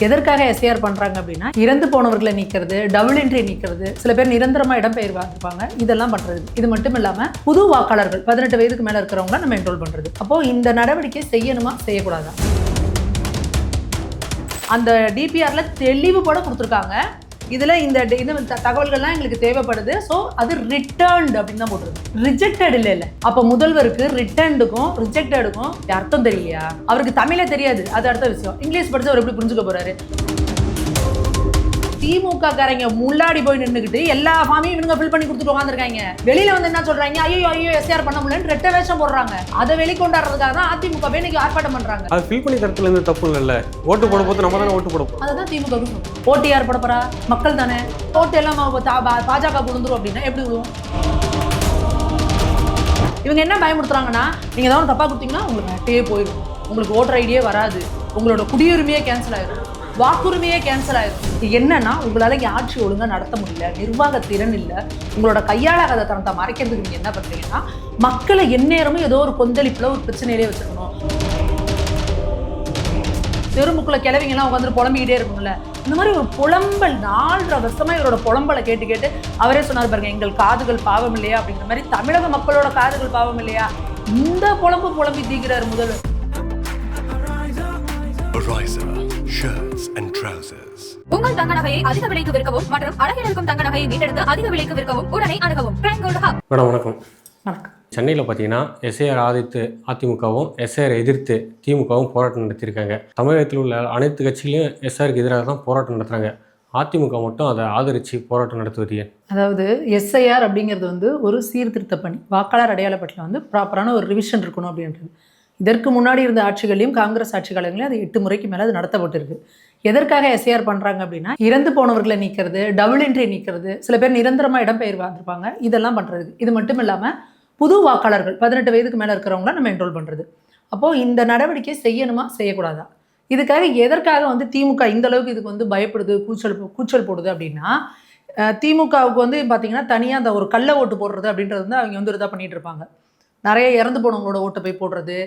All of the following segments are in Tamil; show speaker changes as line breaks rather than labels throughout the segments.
எதற்காக எஸ்ஐஆர் பண்றாங்க அப்படின்னா, இறந்து போனவர்களை நீக்கிறது, டபுள் என்ட்ரி நீக்கிறது, சில பேர் நிரந்தரமா இடம்பெயர் வாங்கிப்பாங்க, இதெல்லாம் பண்றது. இது மட்டும் இல்லாம புது வாக்காளர்கள் 18 வயதுக்கு மேல இருக்கிறவங்க நம்ம என்ரோல் பண்றது. அப்போ இந்த நடவடிக்கை செய்யணுமா செய்யக்கூடாதா? அந்த டிபிஆர்ல தெளிவுபட கொடுத்துருக்காங்க. இதுல இந்த தகவல்கள்லாம் எங்களுக்கு தேவைப்படுது. ஸோ அது ரிட்டர்ன்டு அப்படின்னு தான் போட்டுருக்கு. ரிஜெக்டட் இல்ல. அப்ப முதல்வருக்கு ரிட்டர்னுக்கும் ரிஜெக்டடுக்கும் அர்த்தம் தெரியலையா? அவருக்கு தமிழே தெரியாது, அது அடுத்த விஷயம். இங்கிலீஷ் படிச்சு அவர் எப்படி புரிஞ்சுக்க போறாரு? திமுக காரங்க முன்னாடி போய் நின்றுக்கிட்டு எல்லா ஃபார்மையும் இவங்க ஃபில் பண்ணி கொடுத்துட்டு உட்காந்துருக்காங்க. வெளியில வந்து என்ன சொல்றாங்க, ஐயோ எஸ்ஆர் பண்ண முடியலன்னு ரெட்ட வேஷம் போடுறாங்க. அதை வெளிக்கொண்டாடுறதுக்காக தான் அதிமுக இன்னைக்கு ஆர்ப்பாட்டம் பண்றாங்க.
அது ஃபில் பண்ணி தரத்துல இருந்து தப்பு இல்ல. ஓட்டு போட போது நம்ம தானே ஓட்டு போட போறோம்.
அதுதான் திமுக ஓட்டு யார் போட போறா? மக்கள் தானே. ஓட்டு எல்லாம் பாஜக விழுந்துரும் அப்படின்னா எப்படி விழுவும்? இவங்க என்ன பயமுறுத்துறாங்கன்னா, நீங்க ஏதாவது தப்பா கொடுத்தீங்கன்னா உங்களுக்கு அட்டையே போயிடும், உங்களுக்கு ஓட்டர் ஐடியே வராது, உங்களோட குடியுரிமையே கேன்சல் ஆயிடும், வாக்குரிமையே கேன்சல் ஆயிடும். என்னன்னா, உங்களால ஆட்சி ஒழுங்கா நடத்த முடியல, நிர்வாக திறன் இல்லை, உங்களோட கையாளாத தரத்தை மறைக்கிறதுக்கு நீங்க என்ன பண்றீங்கன்னா, மக்களை எந்நேரமும் ஏதோ ஒரு கொந்தளிப்புல ஒரு பிரச்சனையிலே வச்சிருக்கணும். தெருமுக்குள்ள கிளவிங்கெல்லாம் உட்காந்து புலம்பிக்கிட்டே இருக்கும்ல, இந்த மாதிரி ஒரு புலம்பல் 4.5 வருஷமா இவரோட புலம்பலை கேட்டு அவரே சொன்னார் பாருங்க, எங்கள் காதுகள் பாவம் இல்லையா அப்படிங்கிற மாதிரி. தமிழக மக்களோட காதுகள் பாவம் இல்லையா? இந்த புலம்பி தீக்கிறார் முதல்வர்.
உங்கள் தங்க நகையை அதிக விலைக்கு விற்கவும் மற்றும் அழகில் இருக்கும் தங்க நகையை மீட்டெடுத்து அதிக விலைக்கு விற்கவும் உடனே அணுகவும்.
மேடம் வணக்கம். சென்னையில் பார்த்தீங்கன்னா எஸ்ஐஆர் ஆதரித்து அதிமுகவும் எஸ்ஐஆர் எதிர்த்து திமுகவும் போராட்டம் நடத்தியிருக்காங்க. தமிழகத்தில் உள்ள அனைத்து கட்சிகளையும் எஸ்ஐஆருக்கு எதிராக தான் போராட்டம் நடத்துகிறாங்க. அதிமுக மட்டும் அதை ஆதரித்து போராட்டம் நடத்துவது ஏன்?
அதாவது எஸ்ஐஆர் அப்படிங்கிறது வந்து ஒரு சீர்திருத்த பணி. வாக்காளர் அடையாளப்பட்டில் வந்து ப்ராப்பரான ஒரு ரிவிஷன் இருக்கணும் அப்படின்றது. இதற்கு முன்னாடி இருந்த ஆட்சிகளையும் காங்கிரஸ் ஆட்சிகளையும் அது 8 முறைக்கு மேலே அது நடத்தப்பட்டிருக்கு. எதற்காக எஸ்ஐஆர் பண்ணுறாங்க அப்படின்னா, இறந்து போனவர்களை நீக்கிறது, டபுள் என்ட்ரி நீக்கிறது, சில பேர் நிரந்தரமாக இடம்பெயர் வந்திருப்பாங்க, இதெல்லாம் பண்ணுறது. இது மட்டும் இல்லாமல் புது வாக்காளர்கள் 18 வயதுக்கு மேலே இருக்கிறவங்கள நம்ம என்ரோல் பண்ணுறது. அப்போது இந்த நடவடிக்கை செய்யணுமா செய்யக்கூடாதா? இதுக்காக எதற்காக வந்து திமுக இந்த அளவுக்கு இதுக்கு வந்து பயப்படுது, கூச்சல் போடுது அப்படின்னா, திமுகவுக்கு வந்து பார்த்திங்கன்னா தனியாக அந்த ஒரு கள்ள ஓட்டு போடுறது அப்படின்றது வந்து அவங்க வந்து இதாக பண்ணிகிட்டு இருப்பாங்க. நிறைய இறந்து போனவங்களோட ஓட்டை போய் போடுறது.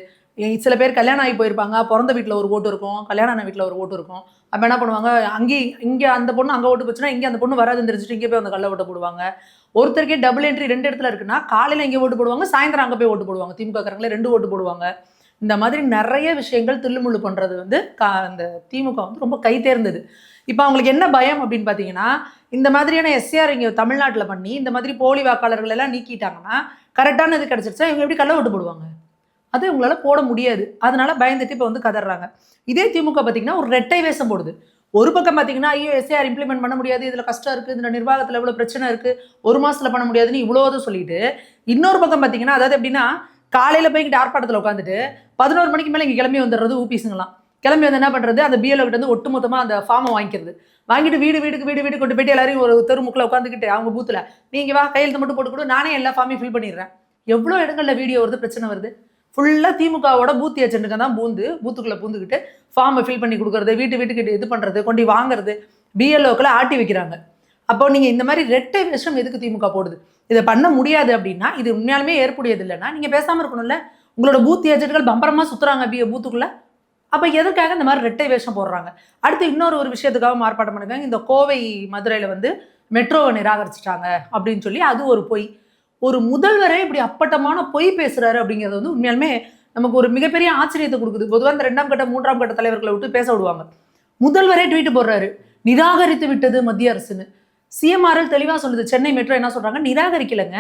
சில பேர் கல்யாணம் ஆகி போயிருப்பாங்க, பிறந்த வீட்டில் ஒரு ஓட்டு இருக்கும், கல்யாணம் ஆன வீட்டில் ஒரு ஓட்டு இருக்கும். அப்போ என்ன பண்ணுவாங்க, இங்கே அந்த பொண்ணு அங்கே ஓட்டு போச்சுன்னா இங்கே அந்த பொண்ணு வராதுன்னு தெரிஞ்சுட்டு இங்கே போய் அந்த கள்ள ஓட்டை போடுவாங்க. ஒருத்தருக்கே டபுள் என்ட்ரி 2 இடத்துல இருக்குன்னா, காலையில் இங்கே ஓட்டு போடுவாங்க, சாயந்தரம் அங்கே போய் ஓட்டு போடுவாங்க. திமுக காரங்களே 2 ஓட்டு போடுவாங்க. இந்த மாதிரி நிறைய விஷயங்கள் தில்லுமுள்ளு பண்ணுறது வந்து அந்த திமுக வந்து ரொம்ப கை தேர்ந்தது. இப்போ அவங்களுக்கு என்ன பயம் அப்படின்னு பார்த்தீங்கன்னா, இந்த மாதிரியான எஸ்ஆர் இங்கே தமிழ்நாட்டில் பண்ணி இந்த மாதிரி போலி வாக்காளர்கள் எல்லாம் நீக்கிட்டாங்கன்னா, கரெக்டான இது கிடச்சிருச்சா இவங்க எப்படி கள்ள ஓட்டு போடுவாங்க? அது உங்களால் போட முடியாது. அதனால பயந்துட்டு இப்போ வந்து கதறாங்க. இதே திமுக பார்த்தீங்கன்னா ஒரு ரெட்டை வேஷம் போடுது. ஒரு பக்கம் பார்த்தீங்கன்னா, ஐயோ எஸ்ஐஆர் இம்ப்ளிமெண்ட் பண்ண முடியாது, இதில் கஷ்டம் இருக்குது, இதில் நிர்வாகத்தில் இவ்வளோ பிரச்சனை இருக்குது, 1 மாதத்தில் பண்ண முடியாதுன்னு இவ்வளோதும் சொல்லிட்டு, இன்னொரு பக்கம் பார்த்தீங்கன்னா, அதாவது எப்படின்னா, காலையில் போய்கிட்டு ஆர்ப்பாட்டத்தில் உட்காந்துட்டு 11 மணிக்கு மேலே இங்கே கிளம்பி வந்துடுறது ஊபிஸுங்களாம். கிளம்பி வந்து என்ன பண்ணுறது, அந்த பிஎல்ஓ கிட்ட வந்து ஒட்டுமொத்தமாக அந்த ஃபார்மை வாங்கிக்கிறது. வாங்கிட்டு வீடு கொண்டு போயிட்டு எல்லாரையும் ஒரு தெருமுக்கில் உட்காந்துக்கிட்டு அவங்க பூத்தில் நீங்கள் வா கையெழுத்து மட்டும் போட்டு கொடு, நானே எல்லா ஃபார்மையும் ஃபில் பண்ணிடுறேன். எவ்வளோ இடங்களில் வீடியோ வருது, பிரச்சனை வருது. ஃபுல்லாக திமுகவோட பூத் ஏஜென்ட்டுங்க தான் பூத்துக்குள்ளே பூந்துக்கிட்டு ஃபார்மை ஃபில் பண்ணி கொடுக்குறது, வீட்டுக்கிட்ட இது பண்ணுறது, கொண்டு வாங்குறது, பிஎல்ஓக்களை ஆட்டி வைக்கிறாங்க. அப்போ நீங்கள் இந்த மாதிரி ரெட்டை விஷயம் எதுக்கு திமுக போடுது? இதை பண்ண முடியாது அப்படின்னா, இது உண்மையாலுமே ஏற்புடையது இல்லைன்னா நீங்கள் பேசாமல் இருக்கணும்ல. உங்களோட பூத் ஏஜென்ட்கள் பம்பரமாக சுற்றுறாங்க பூத்துக்குள்ளே. அப்போ எதுக்காக இந்த மாதிரி ரெட்டை வேஷம் போடுறாங்க? அடுத்து இன்னொரு விஷயத்துக்காக ஆர்ப்பாட்டம் பண்ணிருக்காங்க. இந்த கோவை மதுரையில் வந்து மெட்ரோவை நிராகரிச்சிட்டாங்க அப்படின்னு சொல்லி அது ஒரு பொய். ஒரு முதல்வரே இப்படி அப்பட்டமான பொய் பேசுறாரு அப்படிங்கிறது வந்து உண்மையாலுமே நமக்கு ஒரு மிகப்பெரிய ஆச்சரியத்தை கொடுக்குது. பொதுவாக இந்த 2ஆம் கட்ட 3ஆம் கட்ட தலைவர்களை விட்டு பேச விடுவாங்க. முதல்வரே ட்வீட் போடுறாரு, நிராகரித்து விட்டது மத்திய அரசுன்னு. சிஎம்ஆர்எல் தெளிவாக சொல்லுது. சென்னை மெட்ரோ என்ன சொல்றாங்க, நிராகரிக்கலைங்க,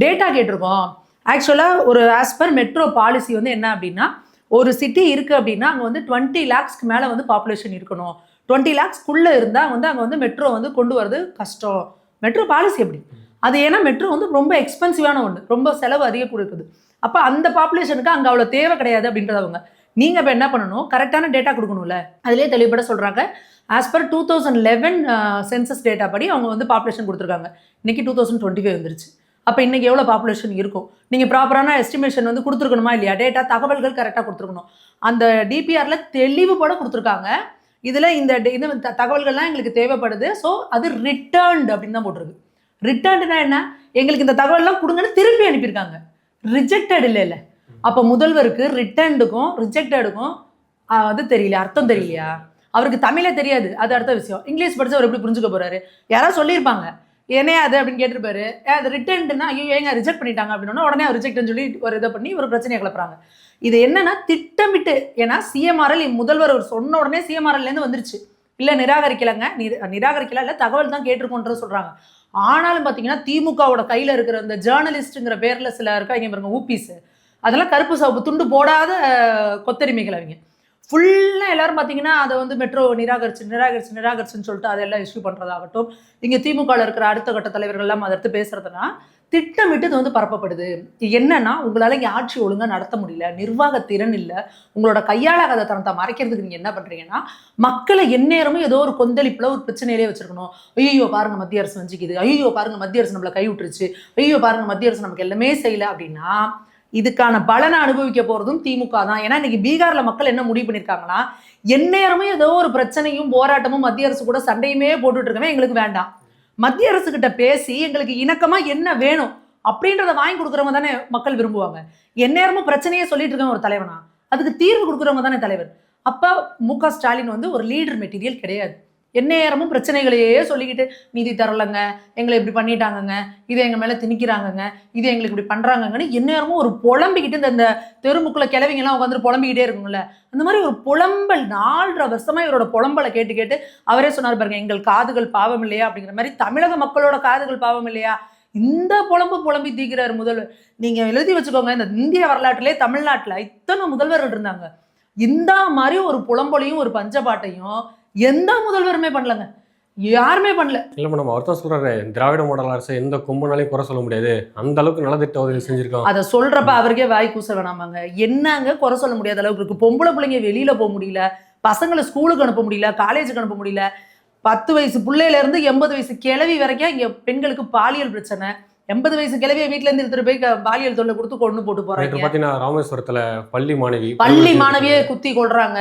டேட்டா கேட்டிருக்கோம். ஆக்சுவலாக ஒரு ஆஸ் பர் மெட்ரோ பாலிசி வந்து என்ன அப்படின்னா, ஒரு சிட்டி இருக்குது அப்படின்னா அங்கே வந்து 20 lakhsக்கு மேலே வந்து பாப்புலேஷன் இருக்கணும். 20 lakhsக்குள்ளே இருந்தால் வந்து அங்கே வந்து மெட்ரோ வந்து கொண்டு வரது கஷ்டம். மெட்ரோ பாலிசி எப்படி? அது ஏன்னா மெட்ரோ வந்து ரொம்ப எக்ஸ்பென்சிவான ஒன்று, ரொம்ப செலவு அதிகம் கொடுக்குது. அப்போ அந்த பாப்புலேஷனுக்கு அங்கே அவ்வளோ தேவை கிடையாது அப்படின்றது அவங்க. நீங்கள் இப்போ என்ன பண்ணணும், கரெக்டான டேட்டா கொடுக்கணும்ல. அதிலே தெளிவுபட சொல்கிறாங்க. ஆஸ் பர் 2011 சென்சஸ் டேட்டா படி அவங்க வந்து பாப்புலேஷன் கொடுத்துருக்காங்க. இன்றைக்கி 2025 வந்துருச்சு. அப்போ இன்றைக்கி எவ்வளோ பாப்புலேஷன் இருக்கும்? நீங்கள் ப்ராப்பரான எஸ்டிமேஷன் வந்து கொடுத்துருக்கணுமா இல்லையா? டேட்டா தகவல்கள் கரெக்டாக கொடுத்துருக்கணும். அந்த டிபிஆரில் தெளிவுபட கொடுத்துருக்காங்க. இதில் இந்த தகவல்கள்லாம் எங்களுக்கு தேவைப்படுது. ஸோ அது ரிட்டர்ன்டு அப்படின்னு தான் போட்டிருக்கு. ரிட்டர்ன்டுனா என்ன? எங்களுக்கு இந்த தகவல்லாம் கொடுங்கன்னு திருப்பி அனுப்பியிருக்காங்க. ரிஜெக்டட் இல்லை. அப்போ முதல்வருக்கு ரிட்டர்ன்டுக்கும் ரிஜெக்டடுக்கும் அது தெரியல, அர்த்தம் தெரியலையா? அவருக்கு தமிழே தெரியாது, அது அடுத்த விஷயம். இங்கிலீஷ் படிச்சு அவர் எப்படி புரிஞ்சுக்க போறாரு? யாராவது சொல்லியிருப்பாங்க, ஏனே அது அப்படின்னு கேட்டிருப்பாரு. அது ரிட்டர்ன்னா ஐயோ ஏங்க ரிஜெக்ட் பண்ணிட்டாங்க அப்படின்னா உடனே அவர் ரிஜெக்ட்னு சொல்லி ஒரு இதை பண்ணி ஒரு பிரச்சனையை கிளப்புறாங்க. இது என்னன்னா திட்டமிட்டு, ஏன்னா சிஎம்ஆர்எல் முதல்வர் சொன்ன உடனே சிஎம்ஆர்எல்லேருந்து வந்துருச்சு. இல்லை நிராகரிக்கலங்க, நிராகரிக்கல, இல்லை தகவல் தான் கேட்டிருக்கோன்றது சொல்றாங்க. ஆனாலும் பார்த்தீங்கன்னா திமுகவோட கையில் இருக்கிற இந்த ஜேர்னலிஸ்ட்டுங்கிற பேரில் சில இருக்காங்க பாருங்க, ஊபிஸ், அதெல்லாம் கருப்பு சவப்பு துண்டு போடாத கொத்தரிமைகள் அவங்க. ஃபுல்லாக எல்லாரும் பார்த்தீங்கன்னா அதை வந்து மெட்ரோ நிராகரிச்சுன்னு சொல்லிட்டு அதெல்லாம் இஷ்யூ பண்ணுறதாகட்டும், இங்கே திமுகவில் இருக்கிற அடுத்த கட்ட தலைவர்கள்லாம் அதை எடுத்து பேசுறதுனா திட்டமிட்டு இது வந்து பரப்பப்படுது. என்னன்னா உங்களால் இங்கே ஆட்சி ஒழுங்காக நடத்த முடியல, நிர்வாகத்திறன் இல்லை, உங்களோட கையாளாகாத தனத்தை மறைக்கிறதுக்கு நீங்கள் என்ன பண்ணுறீங்கன்னா மக்களை எந்நேரமும் ஏதோ ஒரு கொந்தளிப்பில் ஒரு பிரச்சனையிலே வச்சிருக்கணும். ஐயோ பாருங்க மத்திய அரசு வஞ்சிக்குது, ஐயோ பாருங்க மத்திய அரசு நம்மளை கை விட்டுருச்சு, ஐயோ பாருங்க மத்திய அரசு நமக்கு எல்லாமே செய்யலை அப்படின்னா இதுக்கான பலனை அனுபவிக்க போறதும் திமுக தான். ஏன்னா இன்னைக்கு பீகார்ல மக்கள் என்ன முடிவு பண்ணிருக்காங்கன்னா, எந்நேரமும் ஏதோ ஒரு பிரச்சனையும் போராட்டமும் மத்திய அரசு கூட சண்டையுமே போட்டுட்டு இருக்கவே எங்களுக்கு வேண்டாம், மத்திய அரசு கிட்ட பேசி எங்களுக்கு இணக்கமா என்ன வேணும் அப்படின்றத வாங்கி கொடுக்குறவங்க தானே மக்கள் விரும்புவாங்க. எந்நேரமும் பிரச்சனையே சொல்லிட்டு இருக்க ஒரு தலைவனா, அதுக்கு தீர்வு கொடுக்குறவங்க தானே தலைவர். அப்ப மு.க. ஸ்டாலின் வந்து ஒரு லீடர் மெட்டீரியல் கிடையாது. எந்நேரமும் பிரச்சனைகளையே சொல்லிக்கிட்டு நீதி தரலங்க, எங்களை இப்படி பண்ணிட்டாங்கங்க, இதை எங்க மேல திணிக்கிறாங்கங்க, இதை எங்களுக்கு இப்படி பண்றாங்கன்னு எந்நேரமும் ஒரு புலம்பிக்கிட்டு இந்த தெருமுக்குள்ள கிளவிங்கெல்லாம் உட்காந்துட்டு புலம்பிக்கிட்டே இருக்குங்கள, அந்த மாதிரி ஒரு புலம்பல் 4.5 வருஷமா இவரோட புலம்பலை கேட்டு கேட்டு அவரே சொன்னார் பாருங்க, எங்கள் காதுகள் பாவம் இல்லையா அப்படிங்கிற மாதிரி தமிழக மக்களோட காதுகள் பாவம் இல்லையா, இந்த புலம்பி தீக்கிறார் முதல்வர். நீங்க எழுதி வச்சுக்கோங்க, இந்த இந்திய வரலாற்றிலே தமிழ்நாட்டுல இத்தனை முதல்வர்கள் இருந்தாங்க, இந்த மாதிரி ஒரு புலம்பலையும் ஒரு பஞ்சபாட்டையும் எந்த முதல்வருமே பண்ணலங்க, யாருமே பண்ணல.
இல்லை மேடம், அவர் தான் சொல்றாரு திராவிட மாடல் அரசு எந்த கொம்பனாலையும் குறை சொல்ல முடியாது, அந்த அளவுக்கு நலத்திட்ட உதவி செஞ்சிருக்கோம்.
அதை சொல்றப்ப அவருக்கே வாய் கூச வேணாமாங்க. என்னங்க குறை சொல்ல முடியாத அளவுக்கு இருக்கு. பொம்பளை பிள்ளைங்க வெளியில போக முடியல, பசங்களை ஸ்கூலுக்கு அனுப்ப முடியல, காலேஜுக்கு அனுப்ப முடியல, 10 வயசு பிள்ளையில இருந்து 80 வயசு கிழவி வரைக்கும் இங்க பெண்களுக்கு பாலியல் பிரச்சனை. 80 வயசு கிழவியை வீட்டுல இருந்து எடுத்துட்டு போய் பாலியல் தொல்லை கொடுத்து கொண்டு போட்டு போறாங்க.
பாத்தீங்கன்னா ராமேஸ்வரத்துல பள்ளி
மாணவியே குத்தி கொள்றாங்க.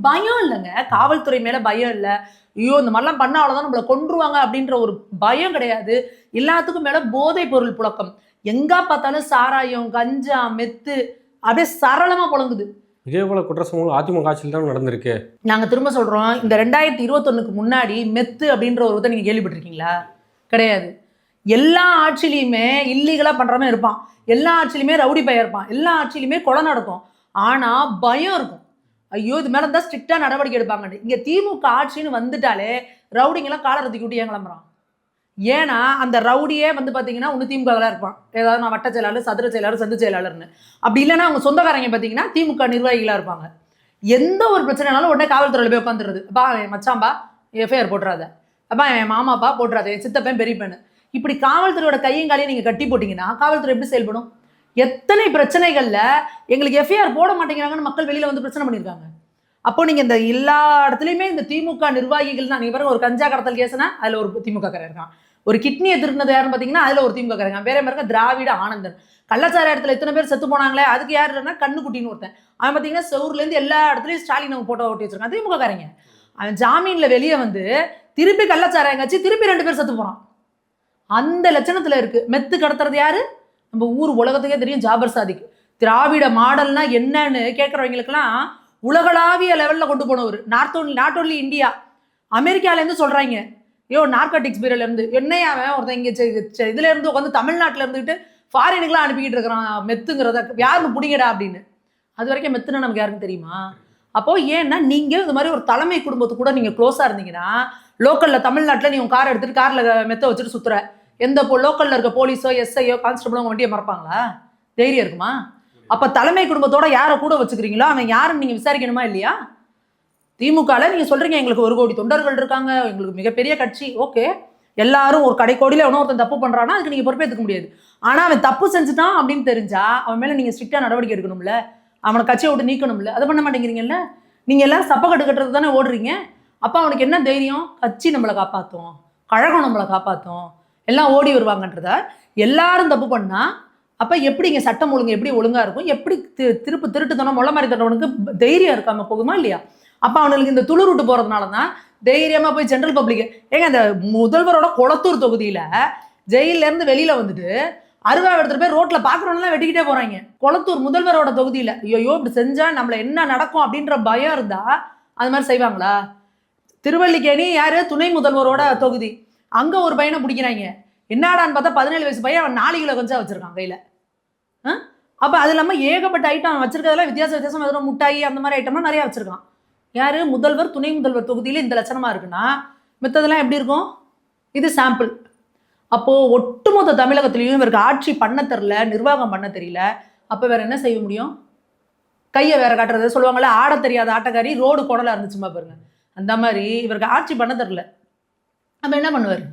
பயம் இல்லைங்க, காவல்துறை மேல பயம் இல்லை. ஐயோ இந்த மாதிரிலாம் பண்ண அவ்வளவுதான் நம்மளை கொன்றுவாங்க அப்படின்ற ஒரு பயம் கிடையாது. எல்லாத்துக்கும் மேல போதை பொருள் புழக்கம், எங்க பார்த்தாலும் சாராயம், கஞ்சா, மெத்து அப்படியே சரளமா புழங்குது.
இதே போல குற்றச்சம்பவங்கள் அதிமுக ஆட்சியில் தான் நடந்திருக்கு.
நாங்க திரும்ப சொல்றோம், இந்த 2021க்கு முன்னாடி மெத்து அப்படின்ற ஒரு இதை நீங்க கேள்விப்பட்டிருக்கீங்களா? கிடையாது. எல்லா ஆட்சியிலையுமே இல்லீகலா பண்றவன் இருப்பான், எல்லா ஆட்சியிலுமே ரவுடி பையன் இருப்பான், எல்லா ஆட்சியிலுமே கொலை நடக்கும். ஆனா பயம் இருக்கும், ஐயோ இது மேல இருந்தா ஸ்ட்ரிக்டா நடவடிக்கை எடுப்பாங்கன்னு. இங்க திமுக ஆட்சின்னு வந்துட்டாலே ரவுடிங்கெல்லாம் காலரை தூக்கி விட்டு ஏன் கிளம்புறான்? ஏன்னா அந்த ரவுடியே வந்து பாத்தீங்கன்னா ஒன்று திமுக இருப்பான், ஏதாவது நான் வட்ட செயலாளர், சதுர செயலாளர், சந்து செயலாளர்னு. அப்படி இல்லைன்னா அவங்க சொந்தக்காரங்க பாத்தீங்கன்னா திமுக நிர்வாகிகளா இருப்பாங்க. எந்த ஒரு பிரச்சனைனாலும் உடனே காவல்துறையில போய் உட்காந்துருது. அப்பா என் மச்சான்பா எஃப்ஐஆர் போட்டுறாத, அப்பா என் மாமாப்பா போட்டுறாத, என் சித்தப்பன் பெரியப்பேன்னு. இப்படி காவல்துறையோட கையும் காலையும் நீங்க கட்டி போட்டீங்கன்னா காவல்துறை எப்படி செயல்படும்? எத்தனை பிரச்சனைகள்ல எங்களுக்கு எஃப்ஐஆர் போட மாட்டேங்கிறாங்கன்னு மக்கள் வெளியில வந்து பிரச்சனை பண்ணியிருக்காங்க. அப்போ நீங்க இந்த எல்லா இடத்துலையுமே இந்த திமுக நிர்வாகிகள் தான். நீங்க பாருங்க, ஒரு கஞ்சா கடத்தல் கேஸ்னா அதுல ஒரு திமுக காரர் இருக்கான், ஒரு கிட்னியை திருடினது யாருன்னு பாத்தீங்கன்னா அதுல ஒரு திமுக காரங்க, வேற பாருங்க திராவிட ஆனந்தன். கள்ளச்சார இடத்துல எத்தனை பேர் செத்து போனாங்களே, அதுக்கு யாருன்னா கண்ணுக்குட்டின்னு ஒருத்தன், அவன் பாத்தீங்கன்னா செவுர்ல இருந்து எல்லா இடத்துலயும் ஸ்டாலின் அவங்க போட்டோ ஓட்டி வச்சிருக்கான், திமுக காரங்க. அவன் ஜாமீன்ல வெளியே வந்து திருப்பி கள்ளச்சாராயம் கட்சி திருப்பி 2 பேர் செத்து போறான். அந்த லட்சணத்துல இருக்கு. மெத்து கடத்துறது யாரு? நம்ம ஊர் உலகத்துக்கே தெரியும், ஜாபர் சாதிக். திராவிட மாடல்னா என்னன்னு கேட்கறவங்களுக்குலாம் உலகளாவிய லெவல்ல கொண்டு போனவர். நாட் ஒன்லி இந்தியா, அமெரிக்கால இருந்து சொல்றாங்க, ஐயோ நார்காட்டிக்ஸ் பீரியட்ல இருந்து என்னையா ஒருத்தன் இங்க இதுல இருந்து உட்காந்து தமிழ்நாட்டுல இருந்துட்டு ஃபாரினுக்குலாம் அனுப்பிக்கிட்டு இருக்கிறான் மெத்துங்கிறத, யாருன்னு பிடிங்கடா அப்படின்னு. அது வரைக்கும் மெத்துன்னு நமக்கு யாருன்னு தெரியுமா? அப்போ ஏன்னா நீங்க இந்த மாதிரி ஒரு தலைமை குடும்பத்து கூட நீங்க க்ளோஸா இருந்தீங்கன்னா, லோக்கல்ல தமிழ்நாட்டில் நீ உன் காரை எடுத்துட்டு கார்ல மெத்த வச்சுட்டு சுத்துற, எந்த லோக்கல்ல இருக்க போலீஸோ எஸ்ஐயோ கான்ஸ்டபிளோ உங்க வண்டியை மறப்பாங்களா? தைரியம் இருக்குமா? அப்ப தலைமை குடும்பத்தோட யாரை கூட வச்சுக்கிறீங்களோ அவன் யாருன்னு நீங்க விசாரிக்கணுமா இல்லையா? திமுகல நீங்க சொல்றீங்க எங்களுக்கு 1 கோடி தொண்டர்கள் இருக்காங்க, எங்களுக்கு மிகப்பெரிய கட்சி, ஓகே. எல்லாரும் ஒரு கடைக்கோடியில எவனோ ஒருத்தன் தப்பு பண்றான்னா அதுக்கு நீங்க பொறுப்பேற்றுக்க முடியாது. ஆனா அவன் தப்பு செஞ்சுட்டான் அப்படின்னு தெரிஞ்சா அவன் மேல நீங்க ஸ்ட்ரிக்டா நடவடிக்கை எடுக்கணும்ல, அவனை கட்சியை விட்டு நீக்கணும்ல. அதை பண்ண மாட்டேங்கிறீங்கல்ல. நீங்க எல்லாரும் சப்பக்கட்டு கட்டுறது தானே ஓடுறீங்க. அப்ப அவனுக்கு என்ன தைரியம்? கட்சி நம்மளை காப்பாற்றும், கழகம் நம்மளை காப்பாற்றும், எல்லாம் ஓடி வருவாங்கன்றத. எல்லாரும் தப்பு பண்ணா அப்ப எப்படி இங்க சட்டம் ஒழுங்கு எப்படி ஒழுங்கா இருக்கும்? எப்படி திருட்டுத்தனம் மொள்ள மாதிரி தட்டவனுக்கு தைரியம் இருக்காம போகுமா இல்லையா? அப்ப அவனுக்கு இந்த துளு விட்டு போறதுனாலதான் தைரியமா போய் ஜெனரல் பப்ளிக். ஏங்க அந்த முதல்வரோட கொளத்தூர் தொகுதியில ஜெயில இருந்து வெளியில வந்துட்டு அருவா எடுத்துட்டு போய் ரோட்ல பாக்குறவங்க வெட்டிக்கிட்டே போறாங்க. கொளத்தூர் முதல்வரோட தொகுதியில ஐயோ இப்படி செஞ்சா நம்மள என்ன நடக்கும் அப்படின்ற பயம் இருந்தா அது மாதிரி செய்வாங்களா? திருவல்லிக்கேணி யாரு துணை முதல்வரோட தொகுதி, அங்கே ஒரு பையனை பிடிக்கிறாங்க. என்னடான்னு பார்த்தா 17 வயசு பையன், அவன் 4 கிலோ கஞ்சா வச்சிருக்கான் கையில். அப்போ அது இல்லாமல் ஏகப்பட்ட ஐட்டம் வச்சிருக்கிறதுல வித்தியாசம் எதுவும் முட்டாயி அந்த மாதிரி ஐட்டம்லாம் நிறையா வச்சிருக்கான். யார் முதல்வர் துணை முதல்வர் தொகுதியில் இந்த லட்சணமாக இருக்குன்னா மித்ததெல்லாம் எப்படி இருக்கும்? இது சாம்பிள். அப்போது ஒட்டுமொத்த தமிழகத்துலேயும் இவருக்கு ஆட்சி பண்ண தெரில, நிர்வாகம் பண்ண தெரியல. அப்போ வேறு என்ன செய்ய முடியும்? கையை வேற காட்டுறது சொல்லுவாங்கள்ல, ஆட தெரியாத ஆட்டக்காரி ரோடு கோடலாக இருந்துச்சுமா பாருங்க. அந்த மாதிரி இவருக்கு ஆட்சி பண்ண தெரில. அப்போ என்ன பண்ணுவார்?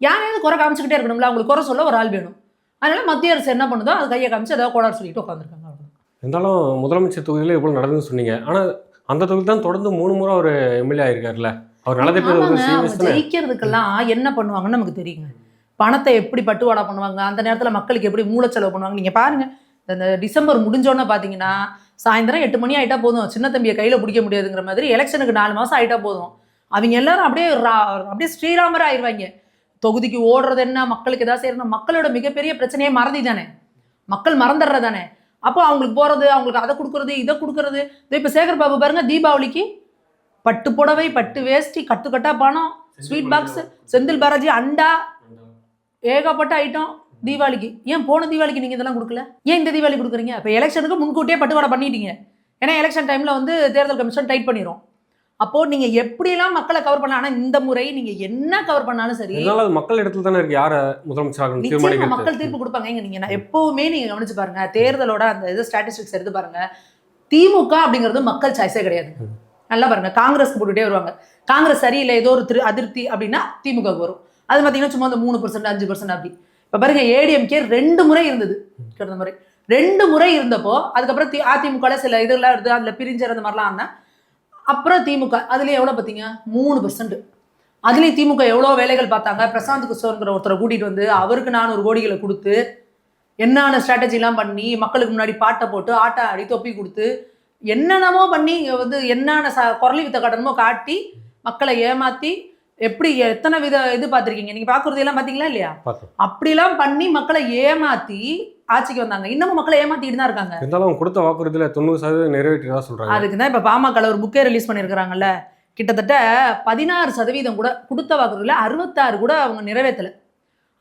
யாரையாவது குறை காமிச்சிக்கிட்டே இருக்கணும்ல, அவங்களுக்கு குறை சொல்ல ஒரு ஆள் வேணும். அதனால் மத்திய அரசு என்ன பண்ணுதோ அது கையை காமிச்சு ஏதாவது கோடார் சொல்லிட்டு உட்காந்துருக்காங்க.
இருந்தாலும் முதலமைச்சர் தொகுதியில் எவ்வளோ நடந்துன்னு சொன்னீங்க. ஆனால் அந்த தொகுதி தான் தொடர்ந்து 3 முறை அவர் எம்எல்ஏ ஆயிருக்காருல்ல. அவர் நல்லது
ஜெயிக்கிறதுக்கெல்லாம் என்ன பண்ணுவாங்கன்னு நமக்கு தெரியுங்க. பணத்தை எப்படி பட்டுவாடா பண்ணுவாங்க, அந்த நேரத்தில் மக்களுக்கு எப்படி மூளைச்செலவு பண்ணுவாங்க. நீங்கள் பாருங்கள், இந்த டிசம்பர் முடிஞ்சோன்னு பார்த்தீங்கன்னா சாயந்தரம் 8 மணி ஆகிட்டா போதும், சின்ன தம்பியை கையில் பிடிக்க முடியாதுங்கிற மாதிரி எலெக்ஷனுக்கு 4 மாதம் ஆகிட்டா போதும், அவங்க எல்லாரும் அப்படியே ஸ்ரீராமர் ஆயிடுவாங்க. தொகுதிக்கு ஓடுறது என்ன, மக்களுக்கு எதாவது செய்யணும். மக்களோட மிகப்பெரிய பிரச்சனையே மறதி தானே, மக்கள் மறந்துடுறதானே. அப்போ அவங்களுக்கு போகிறது, அவங்களுக்கு அதை கொடுக்குறது இதை கொடுக்குறது. இப்போ சேகர் பாபு பாருங்க, தீபாவளிக்கு பட்டு புடவை, பட்டு வேஷ்டி, கட்டுக்கட்டா பணம், ஸ்வீட் பாக்ஸ், செந்தில் பாலாஜி அண்டா, ஏகப்பட்ட ஐட்டம் தீபாவளிக்கு. ஏன் போன தீபாவளிக்கு நீங்கள் இதெல்லாம் கொடுக்கல? ஏன் இந்த தீபாவளி கொடுக்குறீங்க? இப்போ எலெக்ஷனுக்கு முன்கூட்டியே பட்டுவாடை பண்ணிட்டீங்க. ஏன்னா எலெக்ஷன் டைமில் வந்து தேர்தல் கமிஷன் டைட் பண்ணிடும். அப்போது நீங்கள் எப்படியெல்லாம் மக்களை கவர் பண்ணலாம். ஆனால் இந்த முறை நீங்கள் என்ன கவர் பண்ணாலும் சரி,
மக்கள் இடத்துல தானே இருக்கு. யாரை முதலமைச்சராக
மக்கள் தீர்ப்பு கொடுப்பாங்க. நீங்கள் எப்போவுமே நீங்கள் கவனிச்சு பாருங்க, தேர்தலோட அந்த இது ஸ்டாட்டிஸ்டிக்ஸ் எடுத்து பாருங்க. திமுக அப்படிங்கிறது மக்கள் சாய்ஸே கிடையாது. நல்லா பாருங்க, காங்கிரஸ்க்கு போட்டுகிட்டே வருவாங்க. காங்கிரஸ் சரியில்லை, ஏதோ ஒரு அதிருப்தி அப்படின்னா திமுகவுக்கு வரும். அது பார்த்தீங்கன்னா சும்மா அந்த 3%, 5% அப்படி. இப்போ பாருங்க, ஏடிஎம்கே 2 முறை இருந்தது. கடந்த முறை 2 முறை இருந்தப்போ அதுக்கப்புறம் அதிமுக சில இதெல்லாம் எடுத்து அதில் பிரிஞ்சர் அந்த மாதிரிலாம் ஆனா, அப்புறம் திமுக அதுலேயும் எவ்வளோ பார்த்தீங்க? 3%. அதுலேயும் திமுக எவ்வளோ வேலைகள் பார்த்தாங்க. பிரசாந்த் கிஷோர்ங்கிற ஒருத்தரை கூட்டிகிட்டு வந்து அவருக்கு 400 கோடிகளை கொடுத்து என்னென்ன ஸ்ட்ராட்டஜிலாம் பண்ணி மக்களுக்கு முன்னாடி பாட்டை போட்டு ஆட்டை அடி தொப்பி கொடுத்து என்னென்னமோ பண்ணி வந்து என்னென்ன குரலி வித்த காட்டணுமோ காட்டி மக்களை ஏமாற்றி எப்படி எத்தனை வித இது பார்த்துருக்கீங்க நீங்கள்? பார்க்குறதெல்லாம் பார்த்தீங்களா இல்லையா? அப்படிலாம் பண்ணி மக்களை ஏமாற்றி ஆட்சிக்கு வந்தாங்க. இன்னமும் மக்களை ஏமாத்திட்டு தான் இருக்காங்க.
இருந்தாலும் கொடுத்த வாக்குறுதியில் 90% நிறைவேற்றதா சொல்றாங்க.
அதுக்கு தான் இப்போ பாமக ஒரு புக்கே ரிலீஸ் பண்ணியிருக்கிறாங்கல்ல. கிட்டத்தட்ட 16% கூட கொடுத்த வாக்குறுதியில் 66 கூட அவங்க நிறைவேற்றலை.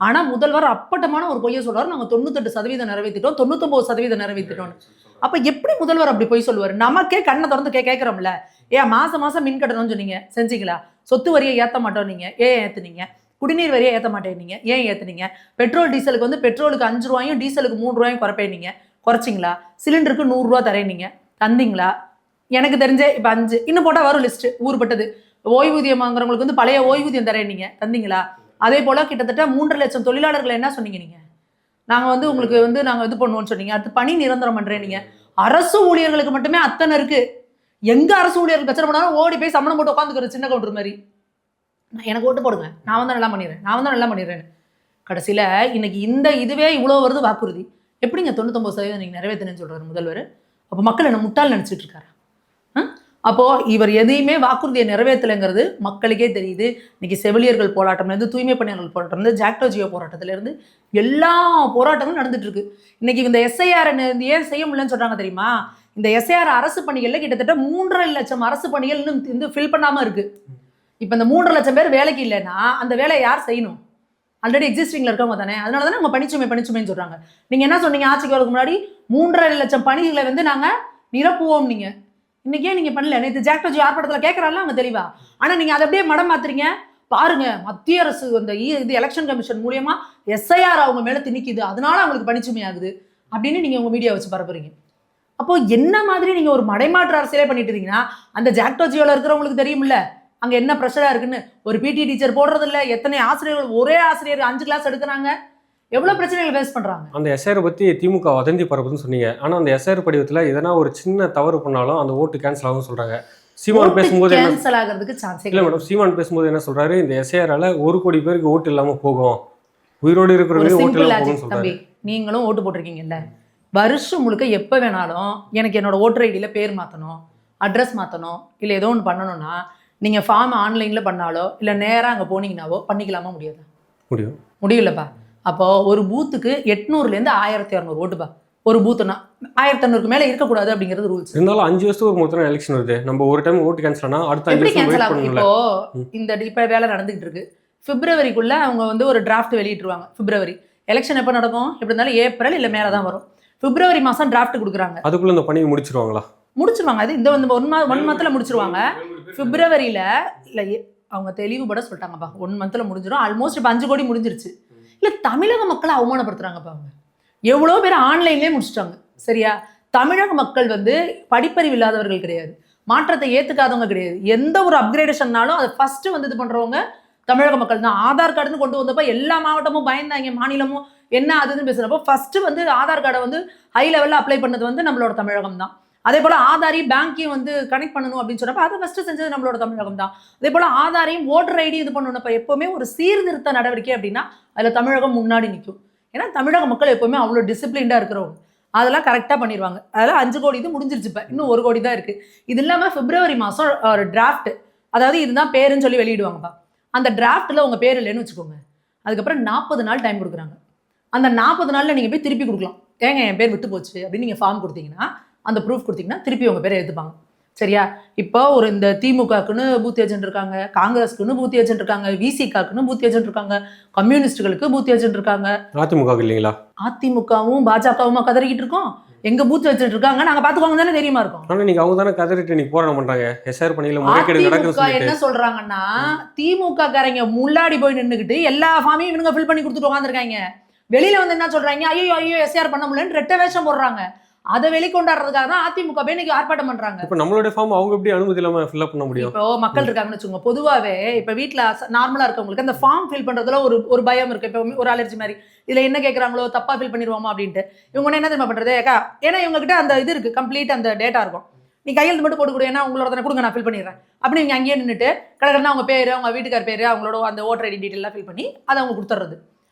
ஆனால் முதல்வர் அப்பட்டமான ஒரு பொய்யை சொல்றாரு, நாங்கள் 98% நிறைவேற்றிட்டோம், 99% நிறைவேற்றிட்டோம்னு. அப்போ எப்படி முதல்வர் அப்படி பொய் சொல்லுவார்? நமக்கே கண்ணை திறந்து கேட்குறோம்ல. ஏன் மாதம் மின் கட்டணும்னு சொன்னீங்க, செஞ்சீங்களா? சொத்து வரியை ஏற்ற மாட்டோம் நீங்கள், ஏன் ஏற்றுனீங்க? குடிநீர் வரியை ஏற்ற மாட்டேன்னீங்க, ஏன் ஏற்றுனீங்க? பெட்ரோல் டீசலுக்கு வந்து பெட்ரோலுக்கு 5 ரூபாயும் டீசலுக்கு 3 ரூபாயும் குறைப்பேனீங்க, குறைச்சிங்களா? சிலிண்டருக்கு 100 ரூபா தரேனீங்க, தந்தீங்களா? எனக்கு தெரிஞ்சே இப்போ 5 இன்னும் போட்டால் வரும் லிஸ்ட்டு ஊர்பட்டது. ஓய்வூதியம் வாங்குறவங்களுக்கு வந்து பழைய ஓய்வூதியம் தரேனீங்க, தந்தீங்களா? அதே போல் கிட்டத்தட்ட 3.5 லட்சம் தொழிலாளர்கள் என்ன சொன்னீங்க நீங்கள்? நாங்கள் வந்து உங்களுக்கு வந்து நாங்கள் இது பண்ணுவோம்னு சொன்னீங்க. அடுத்து பணி நிரந்தரம் பண்ணுறேன். நீங்கள் அரசு ஊழியர்களுக்கு மட்டுமே அத்தனை இருக்குது. எங்கே அரசு ஊழியர்கள் பிரச்சனை பண்ணாலும் ஓடி போய் சம்பளம் போட்டு உட்காந்துக்கிற சின்ன கவுண்டர் மாதிரி, எனக்கு ஓட்டு போடுங்க, நான் வந்து நல்லா பண்ணிடுறேன். கடைசியில் இன்னைக்கு இந்த இதுவே இவ்வளோ வருது வாக்குறுதி. எப்படிங்க 99% நீங்கள் நிறைவேற்றினு சொல்கிறார் முதல்வர்? அப்போ மக்கள் என்ன முட்டாள் நினச்சிட்டு இருக்காரு? அப்போது இவர் எதையுமே வாக்குறுதியை நிறைவேற்றலைங்கிறது மக்களுக்கே தெரியுது. இன்றைக்கி செவிலியர்கள் போராட்டம்லேருந்து, தூய்மை பணியாளர்கள் போராட்டம்லேருந்து, ஜாக்டோஜியோ போராட்டத்திலேருந்து எல்லா போராட்டங்களும் நடந்துகிட்ருக்கு. இன்றைக்கி இந்த எஸ்ஐஆர் ஏன் செய்ய முடியலன்னு சொல்கிறாங்க தெரியுமா? இந்த எஸ்ஐஆர் அரசு பணிகளில் கிட்டத்தட்ட 3.5 லட்சம் அரசு பணிகள் இன்னும் ஃபில் பண்ணாமல் இருக்குது. இப்போ இந்த 3.5 லட்சம் பேர் வேலைக்கு இல்லைன்னா அந்த வேலையை யார் செய்யணும்? ஆல்ரெடி எக்ஸிஸ்டிங்கில் இருக்கவங்க தானே. அதனால தானே நம்ம பணிச்சுமைன்னு சொல்கிறாங்க. நீங்கள் என்ன சொன்னீங்க ஆட்சிக்கு வரதுக்கு முன்னாடி? 3.5 லட்சம் பணிகளை வந்து நாங்கள் நிரப்புவோம். நீங்கள் இன்றைக்கே நீங்கள் பண்ணல. நேற்று ஜாக்டோஜி ஆர்ப்பாட்டத்தில் கேட்குறாங்களா அவங்க தெளிவா? ஆனால் நீங்கள் அதை அப்படியே மடம் மாத்துறீங்க. பாருங்க, மத்திய அரசு அந்த இது எலெக்ஷன் கமிஷன் மூலியமா எஸ்ஐஆர் அவங்க மேலே திணிக்குது, அதனால அவங்களுக்கு பணிச்சுமை ஆகுது அப்படின்னு நீங்கள் உங்கள் மீடியா வச்சு பரப்புறீங்க. அப்போ என்ன மாதிரி நீங்கள் ஒரு மடைமாற்று அரசியலே பண்ணிட்டு இருக்கீங்கன்னா, அந்த ஜாக்டோஜியோவில் இருக்கிறவங்களுக்கு தெரியுமில்ல அங்கே என்ன ப்ரெஷராக இருக்குன்னு. ஒரு பிடி டீச்சர் போடுறது இல்லை, எத்தனை ஆசிரியர்கள், ஒரே ஆசிரியர் 5 கிளாஸ் எடுக்கிறாங்க, எவ்வளோ பிரச்சனைகள் ஃபேஸ் பண்ணுறாங்க.
அந்த எஸ்ஐஆர் பற்றி திமுக வதந்தி பரப்புதுன்னு சொன்னீங்க. ஆனால் அந்த எஸ்ஐஆர் படிவத்தில் எதனா ஒரு சின்ன தவறு பண்ணாலும் அந்த ஓட்டு கேன்சல் ஆகும்னு சொல்கிறாங்க. சீமான் பேசும்போது
கேன்சல் ஆகிறதுக்கு சான்ஸ் இல்லை
மேடம். சீமான் பேசும்போது என்ன சொல்கிறாரு? இந்த எஸ்ஐஆரால் 1 கோடி பேருக்கு ஓட்டு இல்லாமல் போகும், உயிரோடு இருக்கிறவங்க ஓட்டு இல்லாமல் போகும்னு சொல்கிறாரு.
நீங்களும் ஓட்டு போட்டிருக்கீங்கல்ல, வருஷம் முழுக்க எப்போ வேணாலும் எனக்கு என்னோட ஓட்டர் ஐடியில் பேர் மாற்றணும், அட்ரஸ் மாற்றணும், இல்லை ஏதோ ஒன்று பண்ணணும்னா நீங்கள் ஃபார்ம் ஆன்லைனில் பண்ணாலோ இல்லை நேராக அங்கே போனீங்கன்னாவோ பண்ணிக்கலாமா? முடியாது. முடியும்லப்பா. அப்போது ஒரு பூத்துக்கு 800லேருந்து 1200 ஓட்டுப்பா. ஒரு பூத்துனா 1500க்கு மேல இருக்கக்கூடாது அப்படிங்கிறது ரூல்ஸ்.
இருந்தாலும் 5 வருஷத்துக்கு ஒரு முறை எலெக்ஷன் வருது. நம்ம ஒரு டைம் ஓட்டு கேன்சல் ஆனா அடுத்த 5
எப்படி
வருஷம்
கேன்சல்
வெயிட்
ஆகும்?
பண்ணணும்ல.
இப்போ இப்ப வேலை நடந்துகிட்டு இருக்கு. பிப்ரவரிக்குள்ள அவங்க வந்து ஒரு டிராஃப்ட் வெளியிட்டுருவாங்க. பிப்ரவரி எலெக்ஷன் எப்போ நடக்கும்? எப்படி இருந்தாலும் ஏப்ரல் இல்ல மேல தான் வரும். பிப்ரவரி மாசம் டிராஃப்ட் கொடுக்குறாங்க.
அதுக்குள்ள இந்த பணியை முடிச்சிருவாங்களா?
முடிச்சிருவாங்க. அது இந்த வந்து 1 மந்த்ல முடிச்சிருவாங்க. பிப்ரவரியில இல்ல அவங்க தெளிவுபட சொல்லிட்டாங்கப்பா 1 மந்த்ல முடிஞ்சிடும். ஆல்மோஸ்ட் இப்போ 5 கோடி முடிஞ்சிருச்சு. இல்ல தமிழக மக்களை அவமானப்படுத்துறாங்கப்பா அவங்க. எவ்வளோ பேர் ஆன்லைன்லேயே முடிச்சிட்டாங்க. சரியா? தமிழக மக்கள் வந்து படிப்பறிவு இல்லாதவர்கள் கிடையாது, மாற்றத்தை ஏத்துக்காதவங்க கிடையாது. எந்த ஒரு அப்கிரேடேஷன்னாலும் அதை ஃபர்ஸ்ட் வந்து இது பண்றவங்க தமிழக மக்கள் தான். ஆதார் கார்டுன்னு கொண்டு வந்தப்போ எல்லா மாவட்டமும் பயந்தாங்க, மாநிலமும் என்ன அதுன்னு பேசுறப்போ ஃபர்ஸ்ட் வந்து ஆதார் கார்டை வந்து ஹை லெவலில் அப்ளை பண்ணது வந்து நம்மளோட தமிழகம் தான். அதே போல ஆதாரையும் பேங்கையும் வந்து கனெக்ட் பண்ணணும் அப்படின்னு சொன்னப்போ அதை ஃபர்ஸ்ட் செஞ்சது நம்மளோட தமிழகம் தான். அதே போல ஆதாரையும் ஓட்டர் ஐடி இது பண்ணணும்ப்ப எப்பவுமே ஒரு சீர்திருத்த நடவடிக்கை அப்படின்னா அதுல தமிழகம் முன்னாடி நிற்கும். ஏன்னா தமிழக மக்கள் எப்பவுமே அவ்வளோ டிசிப்ளின்டா இருக்கிறவங்க. அதெல்லாம் கரெக்டாக பண்ணிடுவாங்க. அதெல்லாம் 5 கோடி இது முடிஞ்சிருச்சு. இப்போ இன்னும் 1 கோடி தான் இருக்கு. இது இல்லாமல் பிப்ரவரி மாதம் ஒரு டிராஃப்ட், அதாவது இதுதான் பேருன்னு சொல்லி வெளியிடுவாங்கப்பா. அந்த டிராஃப்ட்ல உங்க பேர் இல்லைன்னு வச்சுக்கோங்க, அதுக்கப்புறம் 40 நாள் டைம் கொடுக்குறாங்க. அந்த 40 நாள்ல நீங்க போய் திருப்பி கொடுக்கலாம். ஏங்க என் பேர் விட்டு போச்சு அப்படின்னு நீங்க ஃபார்ம் கொடுத்தீங்கன்னா, அந்த ப்ரூஃப் கொடுத்தீங்கன்னா திருப்பி உங்க பேரை எடுத்துப்பாங்க. சரியா? இப்போ ஒரு இந்த திமுகக்குன்னு பூத் ஏஜென்ட் இருக்காங்க, காங்கிரஸ்க்குன்னு பூத் ஏஜென்ட் இருக்காங்க, விசிகாக்குன்னு பூத் ஏஜென்ட் இருக்காங்க, கம்யூனிஸ்டுகளுக்கு பூத் ஏஜென்ட் இருக்காங்க.
அதிமுக இல்லைங்களா?
அதிமுகவும் பாஜகவுமா கதறிக்கிட்டு இருக்கோம். எங்க பூத் ஏஜென்ட் இருக்காங்க, நாங்க பாத்துக்கோங்க தானே தெரியுமா இருக்கும்.
ஆனா நீங்க அவங்க தானே கதறிட்டு நீங்க போராட்டம் பண்றாங்க. எஸ்ஆர் பணியில முறைகேடு நடக்குதுன்னு சொல்லிட்டு
என்ன சொல்றாங்கன்னா, திமுக காரங்க முன்னாடி போய் நின்னுக்கிட்டு எல்லா ஃபார்மையும் இவனுங்க ஃபில் பண்ணி கொடுத்துட்டு உட்காந்துருக்காங்க. வெளியில வந்து என்ன சொல்றாங்க, ஐயோ எஸ்ஆர் பண்ண முடியலன்னு ரெட்டை வேஷம் போடுறாங்க. அதை வெளிக்கொண்டாடுறதுக்காக தான் அதிமுக இன்னைக்கு ஆர்ப்பாட்டம் பண்றாங்க.
இப்போ நம்மளுடைய ஃபார்ம் அவங்க எப்படி அனுமதி இல்லாம ஃபில் பண்ண முடியும்? இப்போ
மக்கள் இருக்காங்கன்னு வச்சுக்கோங்க, பொதுவாவே இப்ப வீட்டுல நார்மலா இருக்கவங்களுக்கு அந்த ஃபார்ம் ஃபில் பண்றதுல ஒரு பயம் இருக்கு. இப்போ ஒரு அலர்ஜி மாதிரி, இதுல என்ன கேட்கறாங்களோ தப்பா ஃபில் பண்ணிடுவோமா அப்படின்ட்டு இவங்க என்ன தெரியுமா பண்றது, ஏன்னா இவங்க கிட்ட அந்த இது இருக்கு, கம்ப்ளீட் அந்த டேட்டா இருக்கும். நீ கையெழுத்து மட்டும் போட்டு கொடு, ஏன்னா உங்களோட தானே கொடுங்க, நான் ஃபில் பண்ணிடுறேன் அப்படி நீங்க அங்கேயே நின்றுட்டு கடற்கடனா அவங்க பேரு, அவங்க வீட்டுக்கார் பேரு, அவங்களோட அந்த ஓட்டர் ஐடி டீட்டெயில் எல்லாம் ஃபில் பண்ணி அதை அவங்க கொடுத்துறது.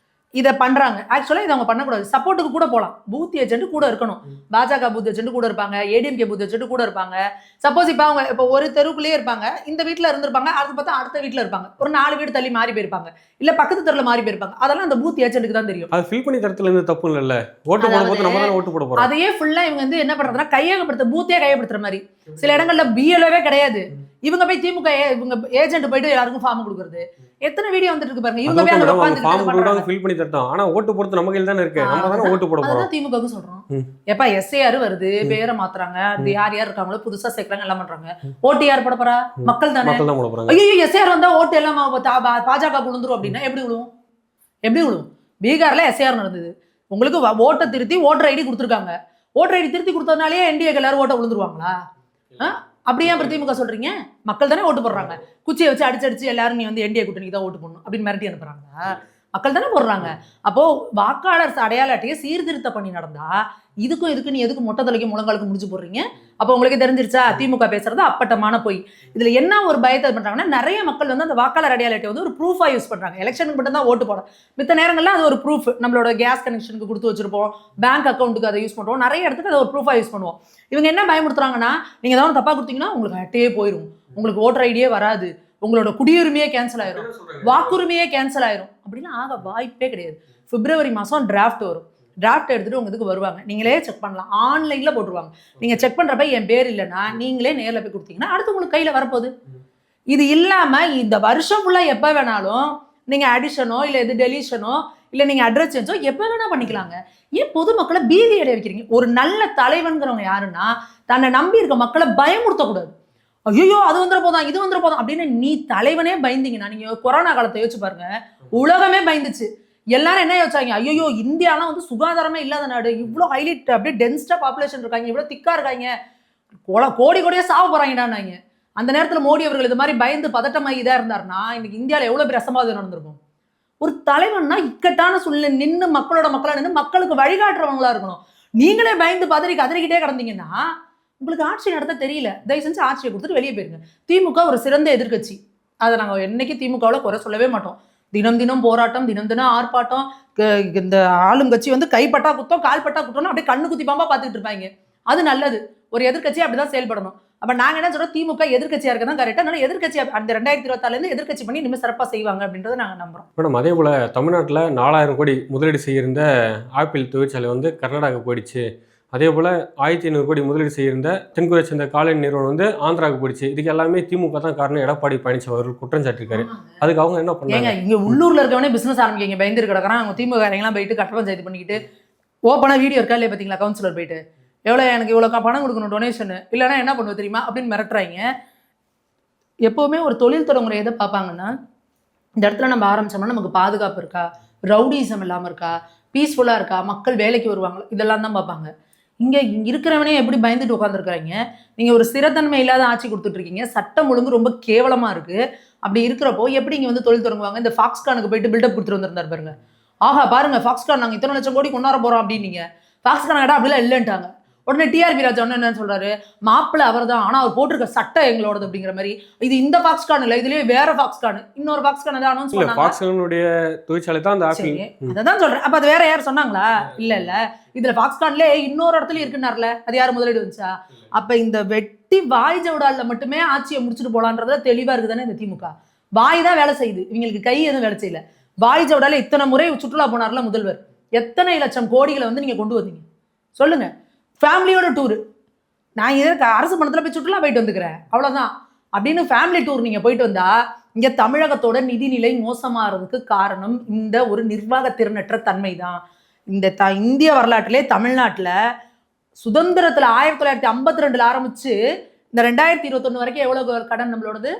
இதை பண்றாங்க. ஆக்சுவலாக இதை அவங்க பண்ணக்கூடாது. சப்போர்ட்டுக்கு கூட போகலாம், பூத் ஏஜென்ட் கூட இருக்கணும். பாஜக பூத் ஏஜென்ட் கூட இருப்பாங்க, ஏடிஎம்கே பூத் ஏஜென்ட் கூட இருப்பாங்க. சப்போஸ் இப்போ அவங்க இப்போ ஒரு தெருவுக்குள்ளேயே இருப்பாங்க, இந்த வீட்டில் இருந்திருப்பாங்க, அடுத்து பார்த்தா அடுத்த வீட்டில் இருப்பாங்க, ஒரு 4 வீடு தள்ளி மாறி போயிருப்பாங்க, இல்லை பக்கத்து தெருவில் மாறி போயிருப்பாங்க. அதெல்லாம் அந்த பூத் ஏஜென்ட்டுக்கு தான் தெரியும்.
அது ஃபில் பண்ணி தரத்துல இருந்து தப்பு இல்லைல்ல, ஓட்டு போடும்போது நம்ம தானே ஓட்டு போட போறோம்.
அதையே ஃபுல்லாக இவங்க வந்து என்ன பண்ணுறதுன்னா கையகப்படுத்த, பூத்தே கையப்படுத்துற மாதிரி. சில இடங்கள்ல பிஎல்ஓவே கிடையாது, இவங்க போய் திமுக இவங்க ஏஜென்ட் போயிட்டு எல்லாருக்கும் ஃபார்ம் கொடுக்குறது. எத்தனை வீடியோ வந்துட்டு இருக்கு பாருங்க. இவங்க போய் அங்க உட்கார்ந்து ஃபில்
பண்ணி தரட்டும். ஆனா ஓட்டு போறது நம்ம கையில தானே இருக்கு, நம்ம தானே ஓட்டு போட போறோம்.
திமுகவுக்கு சொல்றோம். எப்ப எஸ்ஏஆர் வருது, பேரை மாத்துறாங்க, அது யார் யார் இருக்காங்களோ புதுசா சேர்க்கறாங்க, எல்லாம் பண்றாங்க. ஓட்டு யார் போட போறா? மக்கள் தானே. மக்கள் தான் போட போறாங்க. ஐயோ எஸ்ஏஆர் வந்தா ஓட்டு எல்லாம் பாஜக விழுந்துரும் அப்படின்னா எப்படி விழுவும்? எப்படி விழுவும்? பீகார்ல எஸ்ஏஆர் நடந்தது. உங்களுக்கு ஓட்டை திருத்தி ஓட்டர் ஐடி கொடுத்துருக்காங்க. ஓட்டர் ஐடி திருத்தி கொடுத்ததுனாலே என்டிஏக்கு எல்லாரும் ஓட்ட விழுந்துருவாங்களா? அப்படியே அப்புறம் திமுக சொல்றீங்க? மக்கள் தானே ஓட்டு போடுறாங்க. குச்சியை வச்சு அடிச்சு எல்லாரும் நீ வந்து என்டிஏ கூட்டணிக்கு தான் ஓட்டு போடணும் அப்படின்னு மிரட்டி அனுப்புறாங்க. மக்கள் தானே போடுறாங்க. அப்போ வாக்காளர் அடையாள அட்டையை சீர்திருத்த பண்ணி நடந்தா இதுக்கு நீ எதுக்கு மொட்டை தலைக்கு முழங்காலுக்கு முடிச்சு போடுறீங்க? அப்போ உங்களுக்கு தெரிஞ்சிருச்சா திமுக பேசுறது அப்பட்டமான போய். இதுல என்ன ஒரு பயத்தை பண்றாங்கன்னா, நிறைய மக்கள் வந்து அந்த வாக்காளர் அடையாள அட்டை வந்து ஒரு ப்ரூஃபா யூஸ் பண்றாங்க. எலெக்ஷனுக்கு மட்டும் தான் ஓட்டு போட, மித்த நேரங்கள்ல அது ஒரு ப்ரூஃப். நம்மளோட கேஸ் கனெக்ஷனுக்கு கொடுத்து வச்சிருப்போம், பேங்க் அக்கௌண்ட்டுக்கு அதை யூஸ் பண்றோம், நிறைய இடத்துக்கு அதை ஒரு ப்ரூஃபா யூஸ் பண்ணுவோம். இவங்க என்ன பயமுறுத்துறாங்கன்னா, நீங்க ஏதாவது தப்பா கொடுத்தீங்கன்னா உங்களுக்கு அட்டையே போயிடும், உங்களுக்கு ஓட்டர் ஐடியே வராது, உங்களோட குடியுரிமையே கேன்சல் ஆயிரும், வாக்குரிமையே கேன்சல் ஆயிரும் அப்படின்னு ஆக வாய்ப்பே கிடையாது. பிப்ரவரி மாதம் டிராஃப்ட் வரும். டிராஃப்ட் எடுத்துட்டு உங்க இதுக்கு வருவாங்க. நீங்களே செக் பண்ணலாம், ஆன்லைன்ல போட்டுருவாங்க. நீங்க செக் பண்றப்ப என் பேர் இல்லைன்னா நீங்களே நேரில் போய் கொடுத்தீங்கன்னா அடுத்து உங்களுக்கு கையில வரப்போகுது. இது இல்லாம இந்த வருஷம் ஃபுல்லா எப்ப வேணாலும் நீங்க அடிஷனோ இல்லை எது டெலிஷனோ இல்லை நீங்க அட்ரஸ் சேஞ்சோ எப்ப வேணா பண்ணிக்கலாங்க. ஏன் பொதுமக்களை பீதி அடைய வைக்கிறீங்க? ஒரு நல்ல தலைவன்கிறவங்க யாருன்னா தன்னை நம்பி இருக்க மக்களை பயமுறுத்தக்கூடாது. ஐயோ அது வந்துட போதும், இது வந்துட போதும் அப்படின்னு நீ தலைவனே பயந்தீங்கன்னா, நீங்க கொரோனா காலத்தை யோசிச்சு பாருங்க, உலகமே பயந்துச்சு. எல்லாரும் என்ன யோசிச்சாங்க, ஐயோ இந்தியாலாம் வந்து சுகாதாரமே இல்லாத நாடு, இவ்வளோ ஹைலைட் அப்படியே டென்ஸ்டா பாப்புலேஷன் இருக்காங்க, இவ்வளோ திக்கா இருக்காங்க, கோடி கோடியா சாவ போறாங்கடான்னாங்க. அந்த நேரத்தில் மோடி அவர்கள் இது மாதிரி பயந்து பதட்டமாகி இதாக இருந்தாருன்னா இன்னைக்கு இந்தியாவில் எவ்வளோ பெரிய அசம்பாவிதம் நடந்திருக்கும். ஒரு தலைவன்னா இக்கட்டான சூழ்நிலை நின்று மக்களா நின்று மக்களுக்கு வழிகாட்டுறவங்களா இருக்கணும். நீங்களே பயந்து கதறிக்கிட்டே கிடந்தீங்கன்னா உங்களுக்கு ஆட்சி நடத்த தெரியல. தயவு செஞ்சு ஆட்சியை கொடுத்துட்டு வெளியே போயிருங்க. திமுக ஒரு சிறந்த எதிர்கட்சி, அதை நாங்கள் என்னைக்கு திமுகவில் குறை சொல்லவே மாட்டோம். தினம் தினம் போராட்டம், தினம் தினம் ஆர்ப்பாட்டம். இந்த ஆளுங்கட்சி வந்து கைப்பட்டா குத்தம், கால்பட்டா குத்தம்னு அப்படியே கண்ணு குத்தி பாம்பா பார்த்துட்டு இருப்பாங்க. அது நல்லது. ஒரு எதிர்கட்சி அப்படிதான் செயல்படணும். அப்ப நாங்க என்ன சொல்றோம், திமுக எதிர்கட்சியா இருக்க தான் கரெக்டா. அதனால எதிர்கட்சி அந்த 2024 எதிர்கட்சி பண்ணி இனிமேல் சிறப்பாக செய்வாங்க அப்படின்றத நாங்கள் நம்புறோம்.
மேடம், அதே போல தமிழ்நாட்டில் 4000 கோடி முதலீடு செய்யிருந்த ஆப்பிள் தொழிற்சாலை வந்து கர்நாடகா போயிடுச்சு, அதே போல் 1500 கோடி முதலீடு செய்திருந்த தென்கொரியை சேர்ந்த காலனி நிறுவனம் வந்து ஆந்திராவுக்கு போயிடுச்சு. இதுக்கு எல்லாமே திமுக தான் காரணம் எடப்பாடி பழனிசாமி அவர்கள் குற்றம் சாட்டிருக்காரு. அதுக்கு அவங்க என்ன பண்ணாங்க?
இங்க உள்ளூர்ல இருக்கவனே பிசினஸ் ஆரம்பிக்க பயந்துட்டு கிடக்குறான். அவங்க திமுக எல்லாம் போயிட்டு கட்ட பஞ்சாயத்து பண்ணிக்கிட்டு ஓப்பனா வீடியோ இருக்கா இல்லையா பார்த்தீங்களா? கவுன்சிலர் போயிட்டு எவ்வளோ எனக்கு இவ்வளோ பணம் கொடுக்கணும் டொனேஷன், இல்லைன்னா என்ன பண்ணுவோம் தெரியுமா அப்படின்னு மிரட்டுறாங்க. எப்போவுமே ஒரு தொழில் தொடங்குற எதை பார்ப்பாங்கன்னா, இந்த இடத்துல நம்ம ஆரம்பிச்சோம்னா நமக்கு பாதுகாப்பு இருக்கா, ரவுடிசம் இல்லாமல் இருக்கா, பீஸ்ஃபுல்லாக இருக்கா, மக்கள் வேலைக்கு வருவாங்க, இதெல்லாம் தான் பார்ப்பாங்க. இங்கே இருக்கிறவனே எப்படி பயந்துட்டு உட்காந்துருக்குறாங்க. நீங்கள் ஒரு ஸ்திரத்தன்மை இல்லாத ஆட்சி கொடுத்துட்ருக்கீங்க, சட்டம் ஒழுங்கு ரொம்ப கேவலமாக இருக்குது. அப்படி இருக்கிறப்போ எப்படி இங்கே வந்து தொழில் தொடங்குவாங்க? இந்த ஃபாக்ஸ்கானுக்கு போயிட்டு பில்டப் கொடுத்துட்டு வந்திருந்தார் பாருங்க. ஆஹா பாருங்க ஃபாக்ஸ்கான் நாங்கள் இத்தனை லட்சம் கோடி கொண்டாட போகிறோம் அப்படின்னீங்க. ஃபாக்ஸ்கான் கேட்டால் அப்படிலாம் இல்லைன்ட்டாங்க. உடனே டிஆர்பி ராஜா என்னன்னு சொல்றாரு, மாப்பிள்ளை அவர் தான், ஆனால் அவர் போட்டிருக்க சட்டை எங்களோடது அப்படிங்கிற மாதிரி. இது இந்த ஃபாக்ஸ்கான் இல்லை, இதுலேயே வேற ஃபாக்ஸ்கான், இன்னொரு ஃபாக்ஸ்கான் தான் அனௌன்ஸ் பண்ணாங்க.
ஃபாக்ஸ்கானுடைய தொழிற்சாலை தான் அந்த ஆப்பிள்.
அதை தான் சொல்றேன். அப்போ அது வேற யார் சொன்னாங்களா? இல்லை இதுல ஃபாக்ஸ்கான்ல இன்னொரு இடத்துல இருக்குன்னார்ல, அது யார் முதலீடு வந்துச்சா? அப்ப இந்த வெட்டி வாய் ஜவுடால மட்டுமே ஆட்சியை முடிச்சுட்டு போலான்றதுல தெளிவா இருக்குதானே இந்த திமுக. வாய் தான் வேலை செய்யுது, இவங்களுக்கு கை எதுவும் வேலை செய்யல. வாய் ஜவுடால இத்தனை முறை சுற்றுலா போனார்ல முதல்வர், எத்தனை லட்சம் கோடிகளை வந்து நீங்க கொண்டு வந்தீங்க சொல்லுங்க. ஃபேமிலியோட டூரு, நான் இதற்கு அரசு பணத்தில் போய் சுற்றுலா போயிட்டு வந்துக்கிறேன் அவ்வளோதான் அப்படின்னு ஃபேமிலி டூர் நீங்கள் போயிட்டு வந்தா இங்கே தமிழகத்தோட நிதிநிலை மோசமாகிறதுக்கு காரணம் இந்த ஒரு நிர்வாக திறனற்ற தன்மை தான். இந்த இந்திய வரலாற்றிலே தமிழ்நாட்டில் சுதந்திரத்தில் 1952 ஆரம்பித்து இந்த 2021 வரைக்கும் எவ்வளோ கடன் நம்மளோடது?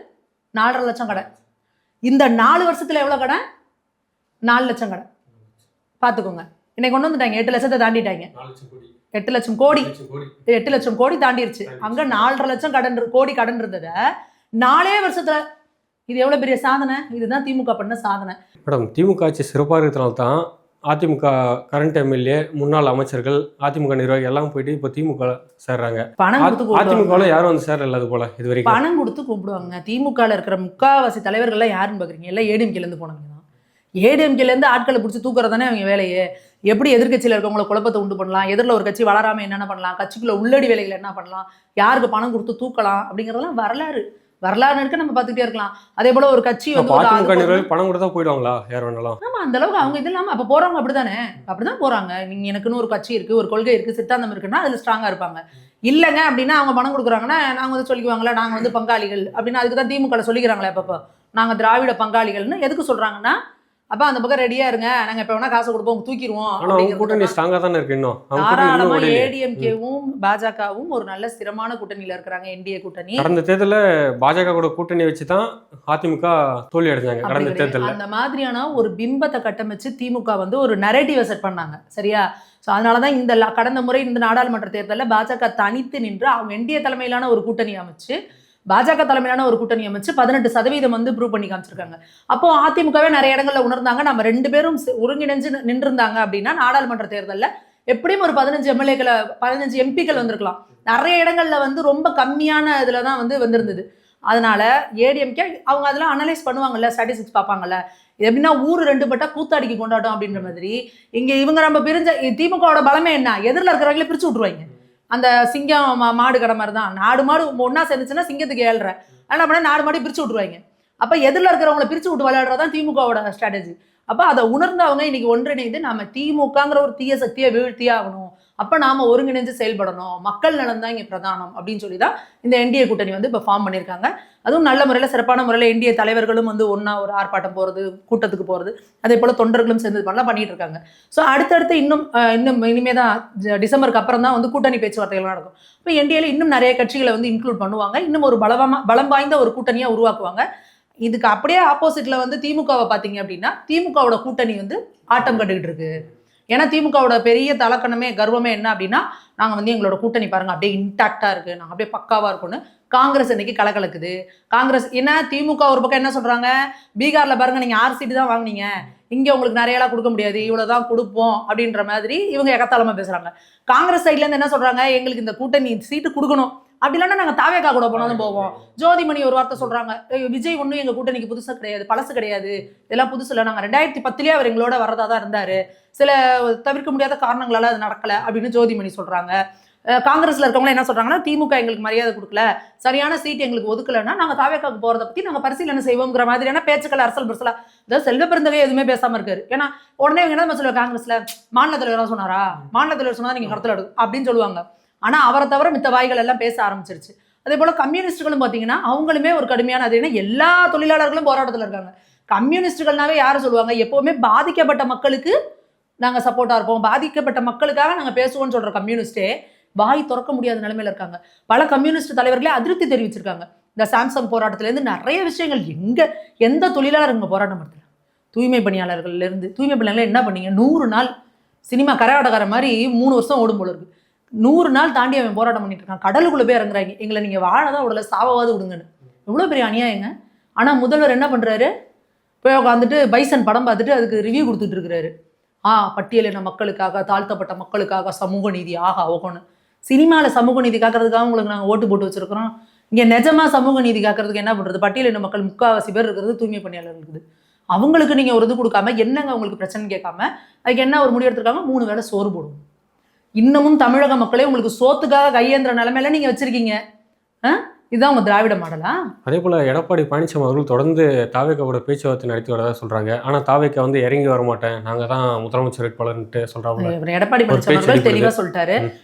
4.5 லட்சம் கடன். இந்த 4 வருஷத்தில் எவ்வளோ கடன்? 4 லட்சம் கடன். பார்த்துக்கோங்க, இன்னைக்கு கொண்டு வந்துட்டாங்க 8 லட்சத்தை தாண்டிட்டாங்க. 8 லட்சம் கோடி 8 லட்சம் கோடி தாண்டிருச்சு. அங்க 4.5 லட்சம் கோடி கடன் இருந்தத 4 வருஷத்துல. இது எவ்வளவு பெரிய சாதனை. இதுதான் திமுக பண்ண சாதனை.
மேடம், திமுக ஆட்சி சிறப்பாக இருக்கிறதுனால தான் அதிமுக கரண்ட் எம்எல்ஏ, முன்னாள் அமைச்சர்கள், அதிமுக நிர்வாகி எல்லாம் போயிட்டு இப்போ திமுக சேர்றாங்க.
பணம் கொடுத்து
அதிமுக யாரும் வந்து சேரல. அது போல இது வரைக்கும்
பணம் கொடுத்து கூப்பிடுவாங்க. திமுக இருக்கிற முக்காவாசி தலைவர்கள்லாம் யாருன்னு பாக்குறீங்க? எல்லாம் ஏடிஎம்கேல இருந்து போனவங்க தான். ஏடிஎம்கேல இருந்து ஆட்களை பிடிச்சி தூக்குறதானே அவங்க வேலையே. எப்படி எதிர்கட்சியில் இருக்கவங்களை குழப்பத்தை உண்டு பண்ணலாம், எதிரில் ஒரு கட்சி வளராம என்னென்ன பண்ணலாம், கட்சிக்குள்ள உள்ளடி வேலைகள் என்ன பண்ணலாம், யாருக்கு பணம் கொடுத்து தூக்கலாம் அப்படிங்கிறதெல்லாம் வரலாறு இருக்க நம்ம பார்த்துட்டே இருக்கலாம். அதே போல ஒரு கட்சி வந்து
பணம் கொடுத்தா போயிடுவாங்களா யார் வேணாலும்?
ஆமா, அந்த அளவுக்கு அவங்க இது இல்லாம அப்ப போறவங்க அப்படிதான் போறாங்க. நீங்க எனக்குன்னு ஒரு கட்சி இருக்கு, ஒரு கொள்கை இருக்கு, சித்தாந்தம் இருக்குன்னா அதுல ஸ்ட்ராங்கா இருப்பாங்க. இல்லைங்க அப்படின்னா அவங்க பணம் கொடுக்குறாங்கன்னா நாங்க வந்து சொல்லிக்குவாங்களா நாங்க வந்து பங்காளிகள் அப்படின்னு. அதுக்குதான் திமுக சொல்லிக்கிறாங்களே அப்பப்போ நாங்க திராவிட பங்காளிகள்னு. எதுக்கு சொல்றாங்கன்னா, அப்ப அந்த பக்கம் ரெடியா இருங்க, நாங்க எப்ப வேணா காசு கொடுப்போம், தூக்கிடுவோம்.
கூட்டணி ஸ்ட்ராங்கா தானே இருக்கு. இன்னும்
தாராளமா ஏடிஎம்கேவும் பாஜகவும் ஒரு நல்ல ஸ்திரமான கூட்டணியில இருக்கிறாங்க. என்டிஏ கூட்டணி.
கடந்த தேர்தல பாஜக கூட கூட்டணி வச்சுதான் அதிமுக தோல்வி அடைஞ்சாங்க. கடந்த தேர்தல்
அந்த மாதிரியான ஒரு பிம்பத்தை கட்டமைச்சு திமுக வந்து ஒரு நரேட்டிவை செட் பண்ணாங்க. சரியா? ஸோ அதனாலதான் இந்த கடந்த முறை இந்த நாடாளுமன்ற தேர்தலில் பாஜக தனித்து நின்று அவங்க என்டிஏ தலைமையிலான ஒரு கூட்டணி அமைச்சு, பாஜக தலைமையிலான ஒரு கூட்டணி அமைச்சு 18% வந்து ப்ரூவ் பண்ணி காமிச்சிருக்காங்க. அப்போ அதிமுகவே நிறைய இடங்கள்ல உணர்ந்தாங்க, நம்ம 2 பேரும் ஒருங்கிணைஞ்சு நின்றுருந்தாங்க அப்படின்னா நாடாளுமன்ற தேர்தலில் எப்படியும் ஒரு 15 எம்எல்ஏக்களை 15 எம்பிக்கள் வந்திருக்கலாம். நிறைய இடங்கள்ல வந்து ரொம்ப கம்மியான இதுல தான் வந்து வந்திருந்தது. அதனால ஏடிஎம்கே அவங்க அதெல்லாம் அனலைஸ் பண்ணுவாங்கல்ல, ஸ்டாட்டிஸ்டிக்ஸ் பார்ப்பாங்கல்ல. எப்படின்னா ஊர் 2 பட்டா கூத்தாடிக்கு கொண்டாட்டம் அப்படின்ற மாதிரி இங்க இவங்க நம்ம பிரிஞ்ச திமுகவோட பலமே என்ன? எதிரில் இருக்கிறவங்களே பிரிச்சு விட்டுருவாங்க. அந்த சிங்கம் மாடு கடை மாதிரி தான். நாடு மாடு ஒன்னா சேர்ந்துச்சுன்னா சிங்கத்துக்கு 7.5. என்ன பண்ண நாடு மாடு பிரிச்சு விட்டுருவாங்க. அப்ப எதிரில் இருக்கிறவங்களை பிரிச்சு விட்டு விளையாடுறதான் திமுகவோட ஸ்ட்ராட்டஜி. அப்ப அதை உணர்ந்தவங்க இன்னைக்கு ஒன்றிணைந்து நம்ம திமுகங்கிற ஒரு தீய சக்தியை வீழ்த்தியே ஆகணும், அப்ப நாம ஒருங்கிணைஞ்சு செயல்படணும், மக்கள் நலன் தான் இங்க பிரதானம் அப்படின்னு சொல்லிதான் இந்த என்டிஏ கூட்டணி வந்து இப்ப ஃபார்ம் பண்ணியிருக்காங்க. அதுவும் நல்ல முறையில் சிறப்பான முறையில் என்டிஏ தலைவர்களும் வந்து ஒன்னா ஒரு ஆர்ப்பாட்டம் போறது, கூட்டத்துக்கு போறது, அதே போல தொண்டர்களும் சேர்ந்து பண்ணலாம் பண்ணிட்டு இருக்காங்க. ஸோ அடுத்தடுத்து இன்னும் இனிமே தான் டிசம்பருக்கு அப்புறம் தான் வந்து கூட்டணி பேச்சுவார்த்தைகள் நடக்கும். இப்போ என்டிஏல இன்னும் நிறைய கட்சிகளை வந்து இன்க்ளூட் பண்ணுவாங்க. இன்னும் ஒரு பலம் வாய்ந்த ஒரு கூட்டணியா உருவாக்குவாங்க. இதுக்கு அப்படியே ஆப்போசிட்ல வந்து திமுகவை பார்த்தீங்க அப்படின்னா திமுகவோட கூட்டணி வந்து ஆட்டம் கட்டுக்கிட்டு இருக்கு. ஏன்னா திமுகவோட பெரிய தலக்கணமே கர்வமே என்ன அப்படின்னா, நாங்கள் வந்து எங்களோட கூட்டணி பாருங்க அப்படியே இன்டாக்டா இருக்கு, நாங்கள் அப்படியே பக்காவா இருக்கும்னு. காங்கிரஸ் இன்னைக்கு கலக்கலக்குது. காங்கிரஸ் என்ன, திமுக ஒரு பக்கம் என்ன சொல்றாங்க, பீகார்ல பாருங்க நீங்க 6 சீட்டு தான் வாங்கினீங்க, இங்க உங்களுக்கு நிறையலாம் கொடுக்க முடியாது, இவ்வளவுதான் கொடுப்போம் அப்படின்ற மாதிரி இவங்க எகத்தாளமா பேசுறாங்க. காங்கிரஸ் சைட்ல இருந்து என்ன சொல்றாங்க, எங்களுக்கு இந்த கூட்டணி சீட்டு கொடுக்கணும், அப்படி இல்லைன்னா நாங்கள் தாவேக்கா கூட போனாலும் போவோம். ஜோதிமணி ஒரு வார்த்தை சொல்றாங்க, விஜய் ஒன்றும் எங்க கூட்டணிக்கு புதுசா கிடையாது, பழசு கிடையாது, இதெல்லாம் புதுசு இல்லை, நாங்கள் 2010 அவர் எங்களோட வரதா தான் இருந்தாரு, சில தவிர்க்க முடியாத காரணங்களால அது நடக்கல அப்படின்னு ஜோதிமணி சொல்றாங்க. காங்கிரஸ்ல இருக்கவங்க என்ன சொல்றாங்கன்னா, திமுக எங்களுக்கு மரியாதை கொடுக்கல, சரியான சீட் எங்களுக்கு ஒதுக்கலைன்னா நாங்க தாவேக்காவுக்கு போறதை பத்தி நாங்க பரிசீலனை செய்வோங்கிற மாதிரியான பேச்சுக்கள் அரசல் பரிசலா. அதாவது செல்வ பெருந்தகை எதுவுமே பேசாம இருக்காரு. ஏன்னா உடனே இவங்க என்ன சொல்லுவாங்க, காங்கிரஸ்ல மாநில தலைவர் சொன்னாரா, மாநில தலைவர் சொன்னா நீங்க கடத்தல எடுக்கும் அப்படின்னு சொல்லுவாங்க. ஆனா அவரை தவிர மித்த வாய்கள் எல்லாம் பேச ஆரம்பிச்சிருச்சு. அதே போல கம்யூனிஸ்டுகளும் பாத்தீங்கன்னா அவங்களுமே ஒரு கடுமையான, அது என்ன எல்லா தொழிலாளர்களும் போராட்டத்துல இருக்காங்க. கம்யூனிஸ்டுகள்னாவே யாரு சொல்லுவாங்க, எப்பவுமே பாதிக்கப்பட்ட மக்களுக்கு நாங்க சப்போர்ட்டா இருப்போம், பாதிக்கப்பட்ட மக்களுக்காக நாங்க பேசுவோம்னு சொல்ற கம்யூனிஸ்டே வாய் திறக்க முடியாத நிலைமையில இருக்காங்க. பல கம்யூனிஸ்ட் தலைவர்களே அதிருப்தி தெரிவிச்சிருக்காங்க. இந்த சாம்சங் போராட்டத்துல இருந்து நிறைய விஷயங்கள், எந்த தொழிலாளர் இங்க போராட்டம் நடத்தல. தூய்மை பணியாளர்கள்ல இருந்து, தூய்மை பணியாளர்கள் என்ன பண்ணீங்க, 100 நாள் சினிமா கரையாடக்கார மாதிரி 3 வருஷம் ஓடும் போல இருக்கு. 100 நாள் தாண்டி அவன் போராட்டம் பண்ணிட்டு இருக்கான். கடலுக்குள்ள போய் இறங்குறாங்க, எங்களை நீங்க வாழதான் விடல, சாவாவது விடுங்கன்னு. எவ்வளவு பெரிய அநியாயங்க. ஆனா முதல்வர் என்ன பண்றாரு, போய் உட்காந்துட்டு பைசன் படம் பார்த்துட்டு அதுக்கு ரிவ்யூ கொடுத்துட்டு இருக்கிறாரு. பட்டியலின மக்களுக்காக, தாழ்த்தப்பட்ட மக்களுக்காக சமூக நீதி, ஆகா ஓகோன்னு. சினிமாவில் சமூக நீதி காக்கிறதுக்காக உங்களுக்கு நாங்கள் ஓட்டு போட்டு வச்சிருக்கிறோம். இங்கே நிஜமா சமூக நீதி காக்கிறதுக்கு என்ன பண்ணுறது, பட்டியலின மக்கள் 3/4 பேர் இருக்கிறது தூய்மை பணியாளர் இருக்குது. அவங்களுக்கு நீங்கள் ஒரு இது கொடுக்காம என்னங்க உங்களுக்கு பிரச்சனை கேட்காம அதுக்கு என்ன ஒரு முடிவு எடுத்துருக்காங்க, 3 வேளை சோறு போடுவோம். இன்னமும் தமிழக மக்களே உங்களுக்கு சோத்துக்காக கையேந்திர நிலைமையில நீங்கள் வச்சிருக்கீங்க. இதுதான் உங்க திராவிட மாடலா?
அதே போல் எடப்பாடி பழனிசாமி அவர்கள் தொடர்ந்து தாவேக்காவோட பேச்சுவார்த்தை நடத்தி வரதா சொல்கிறாங்க. ஆனால் தாவேக்கா வந்து இறங்கி வர மாட்டேன், நாங்கள் தான் முதலமைச்சர் வேட்பாளர்ன்ட்டு சொல்கிறாங்க.
எடப்பாடி பழனிசாமி அவர்கள் தெளிவாக சொல்லிட்டாரு,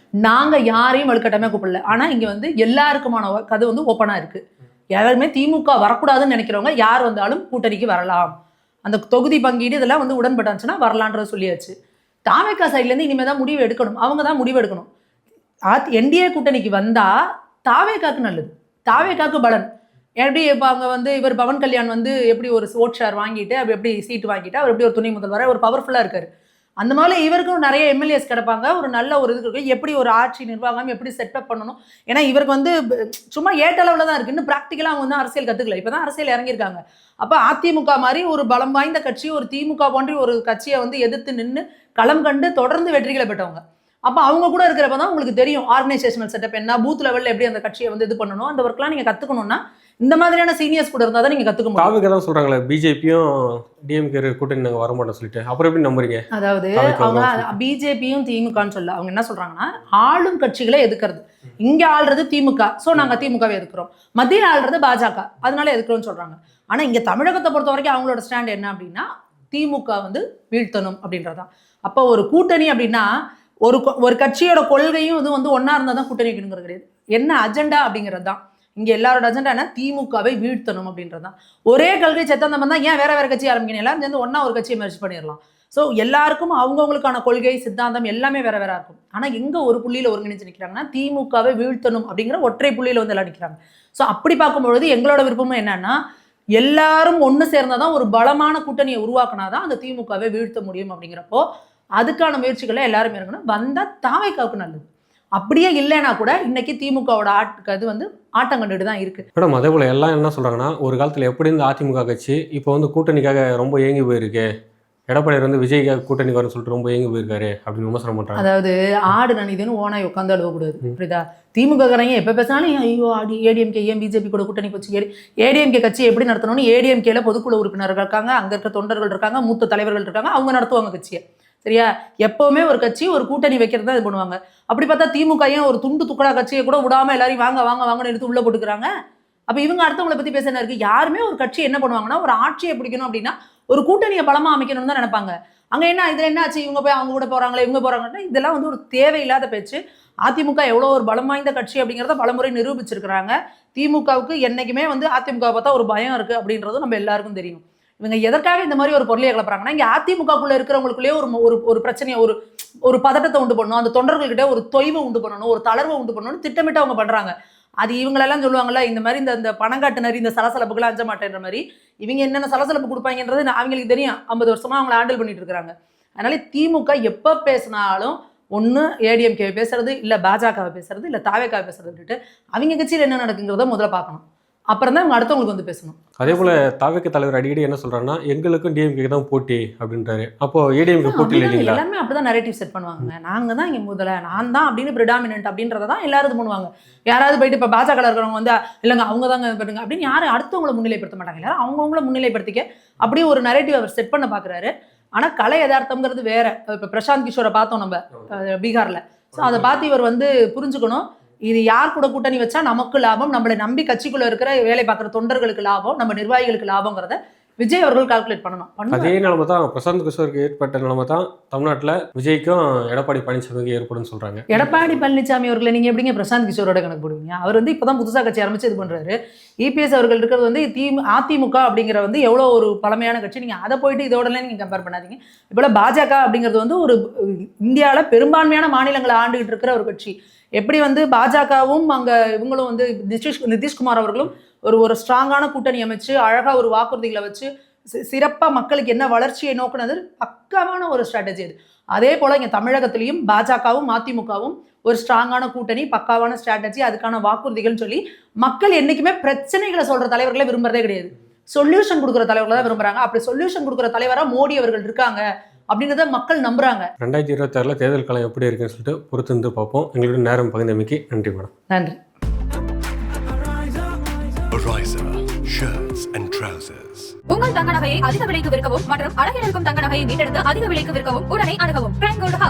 நாங்கள் யாரையும் வலுக்கட்டமே கூப்பிடல. ஆனால் இங்கே வந்து எல்லாருக்குமான கதை வந்து ஓப்பனாக இருக்குது. யாருமே திமுக வரக்கூடாதுன்னு நினைக்கிறவங்க யார் வந்தாலும் கூட்டணிக்கு வரலாம், அந்த தொகுதி பங்கீடு இதெல்லாம் வந்து உடன்பட்டாச்சுன்னா வரலான்றது சொல்லியாச்சு. தாவேக்கா சைட்லேருந்து இனிமேல் தான் முடிவு எடுக்கணும், அவங்க தான் முடிவு எடுக்கணும். என்டிஏ கூட்டணிக்கு வந்தால் தாவேக்காக்கு நல்லது, தாவேக்காக்கு பலன். எப்படி இப்போ அங்கே வந்து இவர் பவன் கல்யாண் வந்து எப்படி ஒரு ஓட் ஷேர் வாங்கிட்டு அப்படி எப்படி சீட்டு வாங்கிட்டு அவர் எப்படி ஒரு துணை முதல்வராக ஒரு பவர்ஃபுல்லாக இருக்காரு, அந்த மாதிரி இவருக்கும் நிறைய எம்எல்ஏஸ் கிடப்பாங்க. ஒரு நல்ல ஒரு இது இருக்கு, எப்படி ஒரு ஆட்சி நிர்வாகம் எப்படி செட்டப் பண்ணணும். ஏன்னா இவருக்கு வந்து சும்மா ஏட்டளவில் தான் இருக்குது, இன்னும் ப்ராக்டிக்கலாக அவங்க வந்து அரசியல் கற்றுக்கல, இப்போ தான் அரசியல் இறங்கியிருக்காங்க. அப்போ அதிமுக மாதிரி ஒரு பலம் வாய்ந்த கட்சி, ஒரு திமுக போன்ற ஒரு கட்சியை வந்து எதிர்த்து நின்று களம் கண்டு தொடர்ந்து வெற்றிகளை பெற்றவங்க. அப்போ அவங்க கூட இருக்கிறப்ப தான் உங்களுக்கு தெரியும் ஆர்கனைசேஷனல் செட்டப் என்ன, பூத் லெவலில் எப்படி அந்த கட்சியை வந்து இது பண்ணணும், அந்த ஒர்க்லாம் நீங்கள் கற்றுக்கணும்னா இந்த மாதிரியான சீனியர்ஸ் கூட இருந்தால் தான் நீங்கள் கற்றுக்க முடியும்.
தாவேக்கா தான் சொல்கிறாங்களே பிஜேபியும் டிஎம்கே கூட்டணி நாங்கள் வரமாட்டோம் சொல்லிட்டு, அப்புறம் எப்படி நம்புறீங்க?
அதாவது அவங்க பிஜேபியும் திமுகன்னு சொல்ல, அவங்க என்ன சொல்கிறாங்கன்னா ஆளும் கட்சிகளை எதுக்குறது. இங்கே ஆள்றது திமுக, ஸோ நாங்கள் திமுகவை எதுக்குறோம், மத்தியில் ஆள்றது பாஜக, அதனால எதுக்குறோம்னு சொல்கிறாங்க. ஆனால் இங்கே தமிழகத்தை பொறுத்த வரைக்கும் அவங்களோட ஸ்டாண்ட் என்ன அப்படின்னா திமுக வந்து வீழ்த்தணும் அப்படின்றதான். அப்போ ஒரு கூட்டணி அப்படின்னா ஒரு கட்சியோட கொள்கையும் இது வந்து ஒன்றா இருந்தால் தான் கூட்டணி வைக்கணுங்கிறது கிடையாது. என்ன அஜெண்டா அப்படிங்கிறது தான் இங்கே எல்லாரோட அஜெண்டா என்ன, திமுகவை வீழ்த்தணும் அப்படின்றது தான். ஒரே கொள்கை செத்தந்தம் தான் ஏன் வேற வேற கட்சி ஆரம்பிக்கணும், எல்லாரும் சேர்ந்து ஒன்றா ஒரு கட்சியை மெர்ஜ் பண்ணிடலாம். ஸோ எல்லாருக்கும் அவங்கவுங்களுக்கான கொள்கை சித்தாந்தம் எல்லாமே வேற வேற இருக்கும். ஆனால் எங்கே ஒரு புள்ளியில் ஒருங்கிணைச்சு நிற்கிறாங்கன்னா திமுகவை வீழ்த்தணும் அப்படிங்கிற ஒற்றை புள்ளியில் வந்து எல்லாம் நிற்கிறாங்க. ஸோ அப்படி பார்க்கும்பொழுது எங்களோட விருப்பமும் என்னன்னா எல்லாரும் ஒன்று சேர்ந்தாதான் ஒரு பலமான கூட்டணியை உருவாக்குனாதான் அந்த திமுகவை வீழ்த்த முடியும். அப்படிங்கிறப்போ அதுக்கான முயற்சிகளை எல்லாரும் இருக்கணும். வந்தால் தாவேக்காவுக்கு நல்லது. அப்படியே இல்லைன்னா கூட இன்னைக்கு திமுகவோட அது வந்து ஆட்டம் கண்டுட்டு தான் இருக்கு.
மேடம் அதே போல் எல்லாம் என்ன சொல்கிறாங்கன்னா ஒரு காலத்தில் எப்படி இருந்து அதிமுக கட்சி இப்போ வந்து கூட்டணிக்காக ரொம்ப ஏங்கி போயிருக்கு, எடப்பாடி வந்து விஜய்க்காக கூட்டணிக்கு வரணும்னு சொல்லிட்டு ரொம்ப ஏங்கி போயிருக்காரு அப்படின்னு விமர்சனம் பண்ணுறாங்க.
அதாவது ஆடு நனிதுன்னு ஓனாய் உட்காந்து அழுவக்கூடாது, புரியுதா? திமுக காரங்க எப்போ பேசினாலும் ஐயோ ஆடி ஏடிஎம்கே ஏன் பிஜேபி கூட கூட்டணி வச்சு ஏடிஎம்கே கட்சி எப்படி நடத்தணும்னு ஏடிஎம்கேல பொதுக்குழு உறுப்பினர்கள் இருக்காங்க, அங்கே இருக்க தொண்டர்கள் இருக்காங்க, மூத்த தலைவர்கள் இருக்காங்க, அவங்க நடத்துவாங்க கட்சியை. சரியா? எப்பவுமே ஒரு கட்சி ஒரு கூட்டணி வைக்கிறது தான் இது பண்ணுவாங்க. அப்படி பார்த்தா திமுக ஏன் ஒரு துண்டு துக்கடா கட்சியை கூட விடாம எல்லாரையும் வாங்க வாங்க வாங்கன்னு எடுத்து உள்ள போட்டுக்கிறாங்க. அப்ப இவங்க அடுத்தவங்களை பத்தி பேச இருக்கு. யாருமே ஒரு கட்சி என்ன பண்ணுவாங்கன்னா ஒரு ஆட்சியை பிடிக்கணும் அப்படின்னா ஒரு கூட்டணியை பலமா அமைக்கணும்னு தான் நினைப்பாங்க. அங்க என்ன இதுல என்ன ஆச்சு, இவங்க போய் அவங்க கூட போறாங்களே இவங்க போறாங்கன்னா இதெல்லாம் வந்து ஒரு தேவையில்லாத பேச்சு. அதிமுக எவ்வளவு ஒரு பலம் வாய்ந்த கட்சி அப்படிங்கிறத பலமுறை நிரூபிச்சிருக்கிறாங்க. திமுகவுக்கு என்னைக்குமே வந்து அதிமுக பார்த்தா ஒரு பயம் இருக்கு அப்படின்றதும் நம்ம எல்லாருக்கும் தெரியும். இவங்க எதற்காக இந்த மாதிரி ஒரு பொருளையை கிளப்புறாங்கன்னா இங்கே அதிமுகக்குள்ள இருக்கிறவங்களுக்குள்ளேயே ஒரு பிரச்சனையை ஒரு பதட்டத்தை உண்டு பண்ணணும், அந்த தொண்டர்கள்கிட்ட ஒரு தொய்வை உண்டு பண்ணணும், ஒரு தளர்வை உண்டு பண்ணணும்னு திட்டமிட்டு அவங்க பண்றாங்க. அது இவங்களெல்லாம் சொல்லுவாங்கல்ல இந்த மாதிரி இந்த பணங்காட்டு நரி இந்த சலசலப்புக்கெல்லாம் அஞ்ச மாட்டேன்ற மாதிரி இவங்க என்னென்ன சலசலப்பு கொடுப்பாங்கன்றது அவங்களுக்கு தெரியும். 50 வருஷமா அவங்களை ஹேண்டில் பண்ணிட்டு இருக்காங்க. அதனால திமுக எப்போ பேசினாலும் ஒன்று ஏடிஎம்கே பேசுறது, இல்லை பாஜகவை பேசுறது, இல்லை தாவேக்காவை பேசுறது விட்டுட்டு அவங்க கட்சியில் என்ன நடக்குங்கிறத முதல்ல பார்க்கணும். அப்புறம் தான் அவங்க அடுத்தவங்களுக்கு வந்து பேசணும்.
அதே போல தாவேக்கா தலைவர் அடிக்கடி என்ன சொல்றாருன்னா எங்களுக்கும் டிஎம்கே தான் போட்டி அப்படின்றாரு. அப்போ ஏடிஎம்கே போட்டி இல்லைங்களா?
எல்லாருமே அப்படிதான் நரேட்டிவ் செட் பண்ணுவாங்க. நாங்க தான் இங்க முதல்ல, நான் தான் அப்படின்னு பிரிடாமினன்ட் அப்படின்றத தான் எல்லாரும் இது பண்ணுவாங்க. யாராவது போயிட்டு இப்போ பாஜக இருக்கிறவங்க வந்து இல்லைங்க அவங்க தாங்க பண்ணுங்க அப்படின்னு யாரும் அடுத்தவங்களை முன்னிலைப்படுத்த மாட்டாங்க. எல்லாரும் அவங்கவுங்கள முன்னிலைப்படுத்திக்க அப்படியே ஒரு நரேட்டிவ் அவர் செட் பண்ண பாக்குறாரு. ஆனா கலை யதார்த்தம்ங்கிறது வேற. இப்போ பிரசாந்த் கிஷோரை பார்த்தோம் நம்ம பீகார்ல. ஸோ அதை பார்த்து இவர் வந்து புரிஞ்சுக்கணும். இது யார் கூட கூட்டணி வச்சா நமக்கு லாபம், நம்மளை நம்பி கட்சிக்குள்ள இருக்கிற வேலை பார்க்குற தொண்டர்களுக்கு லாபம், நம்ம நிர்வாகிகளுக்கு லாபங்கிறத விஜய் அவர்கள் கால்குலேட் பண்ணணும்.
அதே நிலைமை தான் பிரசாந்த் கிஷோருக்கு ஏற்பட்ட நிலைமை தான் தமிழ்நாட்டில் விஜய்க்கும் எடப்பாடி பழனிசாமிக்கு ஏற்படும் சொல்றாங்க.
எடப்பாடி பழனிசாமி அவர்களை நீங்க எப்படிங்க பிரசாந்த் கிஷோரோட கணக்கு போடுவீங்க? அவர் வந்து இப்பதான் புதுசா கட்சி ஆரம்பிச்சு இது பண்றாரு. இபிஎஸ் அவர்கள் இருக்கிறது வந்து அதிமுக அப்படிங்கிற வந்து எவ்வளோ ஒரு பழமையான கட்சி. நீங்க அதை போயிட்டு இதோடலாம் நீங்க கம்பேர் பண்ணாதீங்க. இப்போல பாஜக அப்படிங்கிறது வந்து ஒரு இந்தியாவில் பெரும்பான்மையான மாநிலங்களை ஆண்டுகிட்டு இருக்கிற ஒரு கட்சி. எப்படி வந்து பாஜகவும் அங்கே இவங்களும் வந்து நிதிஷ்குமார் அவர்களும் ஒரு ஸ்ட்ராங்கான கூட்டணி அமைச்சு அழகாக ஒரு வாக்குறுதிகளை வச்சு சிறப்பாக மக்களுக்கு என்ன வளர்ச்சியை நோக்குனது பக்கமான ஒரு ஸ்ட்ராட்டஜி அது. அதே போல் இங்கே தமிழகத்திலையும் பாஜகவும் அதிமுகவும் ஒரு ஸ்ட்ராங்கான கூட்டணி, பக்காவான ஸ்ட்ராட்டஜி, அதுக்கான வாக்குறுதிகள்னு சொல்லி மக்கள் என்றைக்குமே பிரச்சனைகளை சொல்கிற தலைவர்களை விரும்புறதே கிடையாது. சொல்யூஷன் கொடுக்குற தலைவர்களை தான் விரும்புகிறாங்க. அப்படி சொல்யூஷன் கொடுக்குற தலைவராக மோடி அவர்கள் இருக்காங்க அப்படின்றத மக்கள் நம்புறாங்க.
2026 தேர்தல் காலம் எப்படி இருக்குன்னு சொல்லிட்டு பொறுத்திருந்து பார்ப்போம். எங்களுடைய நேரம் பகிர்ந்தமைக்கு நன்றி மேடம்.
நன்றி.
Ariza shirts and trousers.
உங்கள் தங்க நகையை அதிக விலைக்கு விற்கவும் மற்றும் அடகில் இருக்கும் தங்க நகையை மீட்டெடுத்து அதிக விலைக்கு விற்கவும் உடனே அணுகவும் பிரைம் கோல்ட் ஹப்.